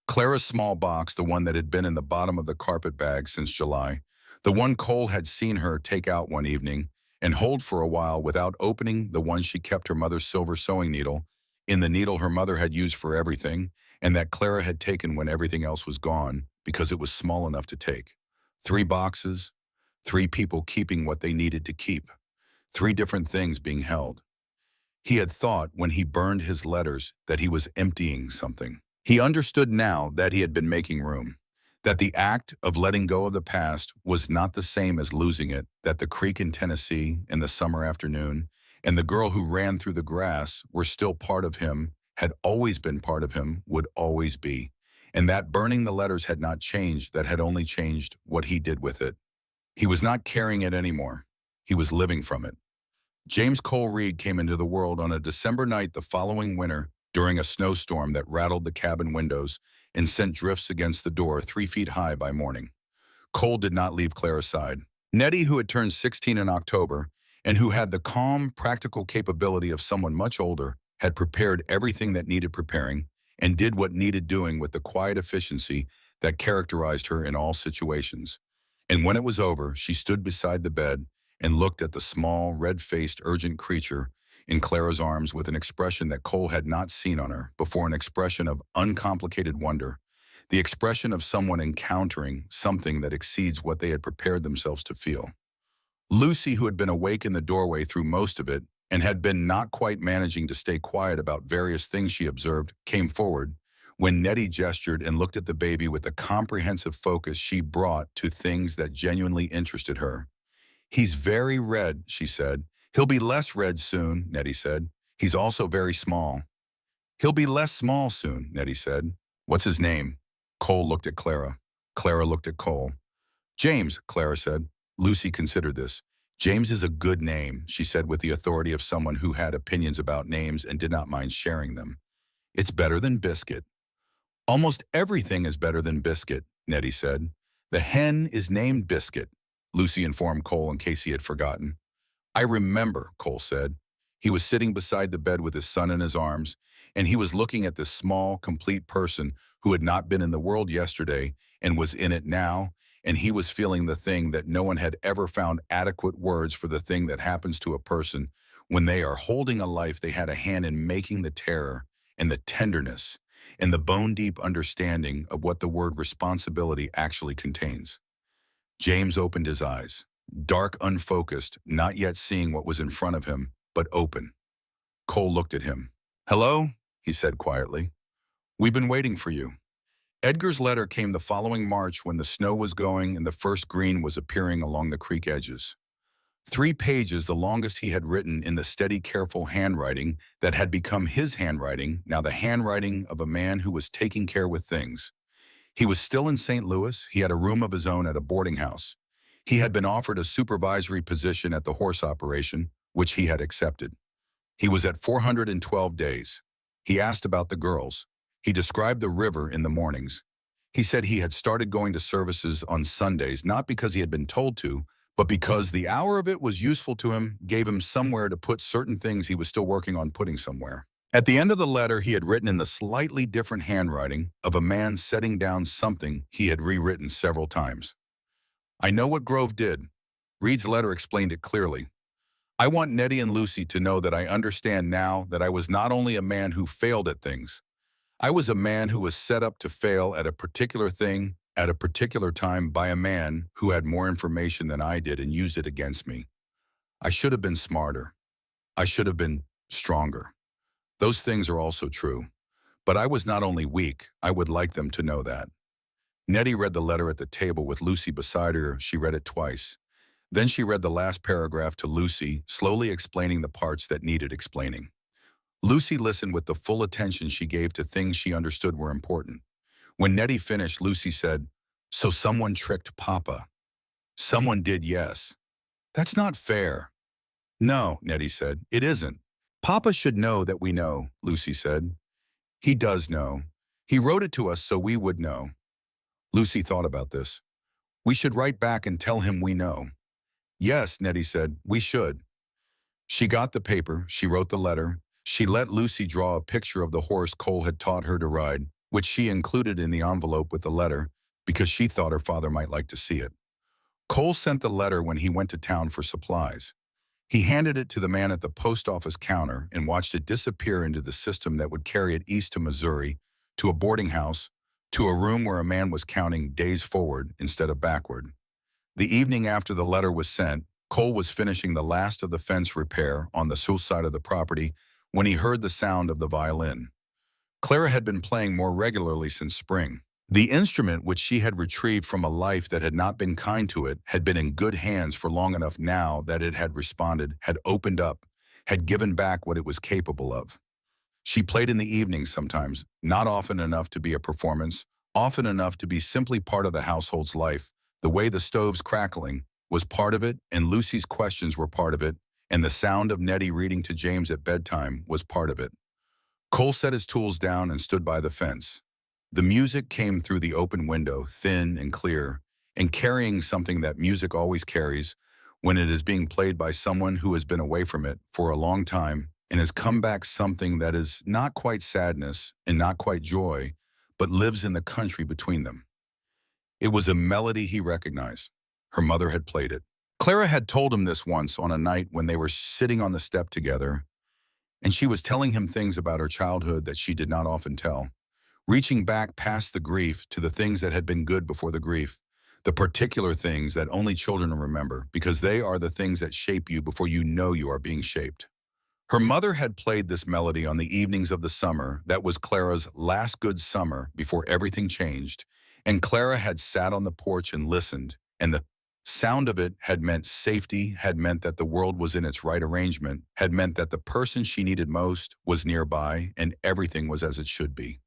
Clara's small box, the one that had been in the bottom of the carpet bag since July, the one Cole had seen her take out one evening and hold for a while without opening, the one she kept her mother's silver sewing needle, in the needle her mother had used for everything, and that Clara had taken when everything else was gone because it was small enough to take. 3 boxes, 3 people keeping what they needed to keep, 3 different things being held. He had thought when he burned his letters that he was emptying something. He understood now that he had been making room, that the act of letting go of the past was not the same as losing it, that the creek in Tennessee in the summer afternoon and the girl who ran through the grass were still part of him, had always been part of him, would always be, and that burning the letters had not changed, that had only changed what he did with it. He was not carrying it anymore. He was living from it. James Cole Reed came into the world on a December night the following winter during a snowstorm that rattled the cabin windows and sent drifts against the door 3 feet high by morning. Cole did not leave Clara's side. Nettie, who had turned 16 in October and who had the calm, practical capability of someone much older, had prepared everything that needed preparing and did what needed doing with the quiet efficiency that characterized her in all situations. And when it was over, she stood beside the bed and looked at the small, red-faced, urgent creature in Clara's arms with an expression that Cole had not seen on her before, an expression of uncomplicated wonder, the expression of someone encountering something that exceeds what they had prepared themselves to feel. Lucy, who had been awake in the doorway through most of it and had been not quite managing to stay quiet about various things she observed, came forward when Nettie gestured and looked at the baby with the comprehensive focus she brought to things that genuinely interested her. "He's very red," she said. "He'll be less red soon," Nettie said. "He's also very small." "He'll be less small soon," Nettie said. "What's his name?" Cole looked at Clara. Clara looked at Cole. "James," Clara said. Lucy considered this. "James is a good name," she said with the authority of someone who had opinions about names and did not mind sharing them. "It's better than Biscuit." "Almost everything is better than Biscuit," Nettie said. "The hen is named Biscuit," Lucy informed Cole in case he had forgotten. "I remember," Cole said. He was sitting beside the bed with his son in his arms, and he was looking at this small, complete person who had not been in the world yesterday and was in it now, and he was feeling the thing that no one had ever found adequate words for, the thing that happens to a person when they are holding a life they had a hand in making, the terror and the tenderness and the bone-deep understanding of what the word responsibility actually contains. James opened his eyes, dark, unfocused, not yet seeing what was in front of him, but open. Cole looked at him. "Hello," he said quietly. "We've been waiting for you." Edgar's letter came the following March when the snow was going and the first green was appearing along the creek edges. 3 pages, the longest he had written in the steady, careful handwriting that had become his handwriting, now the handwriting of a man who was taking care with things. He was still in St. Louis. He had a room of his own at a boarding house. He had been offered a supervisory position at the horse operation, which he had accepted. He was at 412 days. He asked about the girls. He described the river in the mornings. He said he had started going to services on Sundays, not because he had been told to, but because the hour of it was useful to him, gave him somewhere to put certain things he was still working on putting somewhere. At the end of the letter, he had written in the slightly different handwriting of a man setting down something he had rewritten several times. I know what Grove did. Reed's letter explained it clearly. I want Nettie and Lucy to know that I understand now that I was not only a man who failed at things, I was a man who was set up to fail at a particular thing at a particular time by a man who had more information than I did and used it against me. I should have been smarter. I should have been stronger. Those things are also true. But I was not only weak, I would like them to know that. Nettie read the letter at the table with Lucy beside her. She read it twice. Then she read the last paragraph to Lucy, slowly explaining the parts that needed explaining. Lucy listened with the full attention she gave to things she understood were important. When Nettie finished, Lucy said, "So someone tricked Papa." "Someone did, yes." "That's not fair." "No," Nettie said, "it isn't. Papa should know that we know," Lucy said. "He does know. He wrote it to us so we would know." Lucy thought about this. "We should write back and tell him we know." "Yes," Nettie said, "we should." She got the paper, she wrote the letter. She let Lucy draw a picture of the horse Cole had taught her to ride, which she included in the envelope with the letter because she thought her father might like to see it. Cole sent the letter when he went to town for supplies. He handed it to the man at the post office counter and watched it disappear into the system that would carry it east to Missouri, to a boarding house, to a room where a man was counting days forward instead of backward. The evening after the letter was sent, Cole was finishing the last of the fence repair on the south side of the property when he heard the sound of the violin. Clara had been playing more regularly since spring. The instrument, which she had retrieved from a life that had not been kind to it, had been in good hands for long enough now that it had responded, had opened up, had given back what it was capable of. She played in the evenings sometimes, not often enough to be a performance, often enough to be simply part of the household's life. The way the stove's crackling was part of it, and Lucy's questions were part of it, and the sound of Nettie reading to James at bedtime was part of it. Cole set his tools down and stood by the fence. The music came through the open window, thin and clear, and carrying something that music always carries when it is being played by someone who has been away from it for a long time and has come back, something that is not quite sadness and not quite joy, but lives in the country between them. It was a melody he recognized. Her mother had played it. Clara had told him this once on a night when they were sitting on the step together, and she was telling him things about her childhood that she did not often tell, reaching back past the grief to the things that had been good before the grief, the particular things that only children remember because they are the things that shape you before you know you are being shaped. Her mother had played this melody on the evenings of the summer that was Clara's last good summer before everything changed, and Clara had sat on the porch and listened, and the sound of it had meant safety, had meant that the world was in its right arrangement, had meant that the person she needed most was nearby, and everything was as it should be.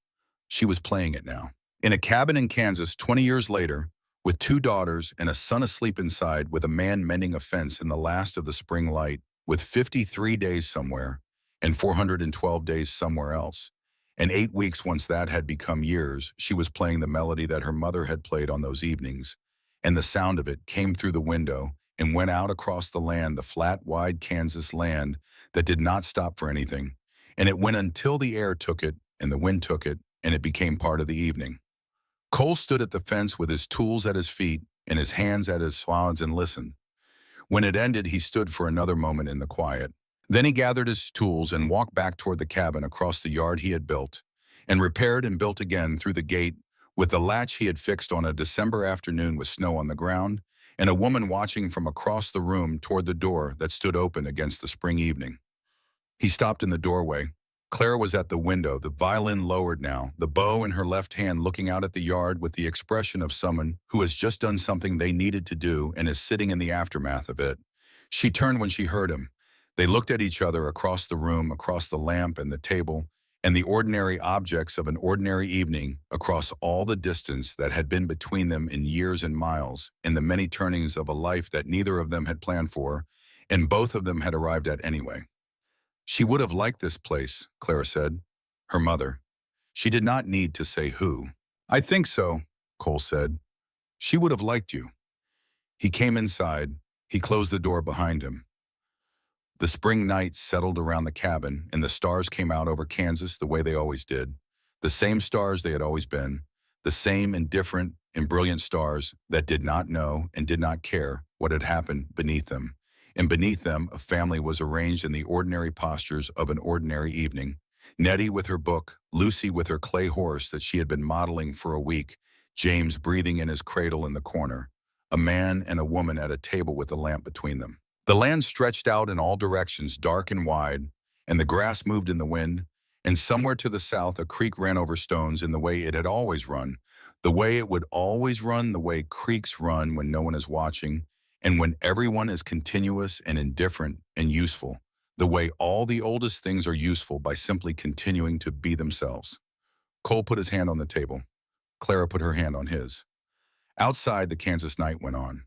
She was playing it now. In a cabin in Kansas 20 years later, with 2 daughters and a son asleep inside, with a man mending a fence in the last of the spring light, with 53 days somewhere and 412 days somewhere else, and 8 weeks once that had become years, she was playing the melody that her mother had played on those evenings, and the sound of it came through the window and went out across the land, the flat, wide Kansas land that did not stop for anything, and it went until the air took it and the wind took it, and it became part of the evening. Cole stood at the fence with his tools at his feet and his hands at his sides and listened. When it ended, he stood for another moment in the quiet. Then he gathered his tools and walked back toward the cabin across the yard he had built, and repaired and built again through the gate with the latch he had fixed on a December afternoon with snow on the ground, and a woman watching from across the room toward the door that stood open against the spring evening. He stopped in the doorway. Clara was at the window, the violin lowered now, the bow in her left hand, looking out at the yard with the expression of someone who has just done something they needed to do and is sitting in the aftermath of it. She turned when she heard him. They looked at each other across the room, across the lamp and the table, and the ordinary objects of an ordinary evening, across all the distance that had been between them in years and miles, in the many turnings of a life that neither of them had planned for, and both of them had arrived at anyway. She would have liked this place, Clara said. Her mother. She did not need to say who. I think so. Cole said. She would have liked you. He came inside. He closed the door behind him. The spring night settled around the cabin, and the stars came out over Kansas the way they always did. The same stars they had always been, the same indifferent and brilliant stars that did not know and did not care what had happened beneath them. And beneath them, a family was arranged in the ordinary postures of an ordinary evening. Nettie with her book, Lucy with her clay horse that she had been modeling for a week, James breathing in his cradle in the corner, a man and a woman at a table with a lamp between them. The land stretched out in all directions, dark and wide, and the grass moved in the wind, and somewhere to the south a creek ran over stones in the way it had always run, the way it would always run, the way creeks run when no one is watching, and when everyone is continuous and indifferent and useful, the way all the oldest things are useful by simply continuing to be themselves. Cole put his hand on the table. Clara put her hand on his. Outside, the Kansas night went on.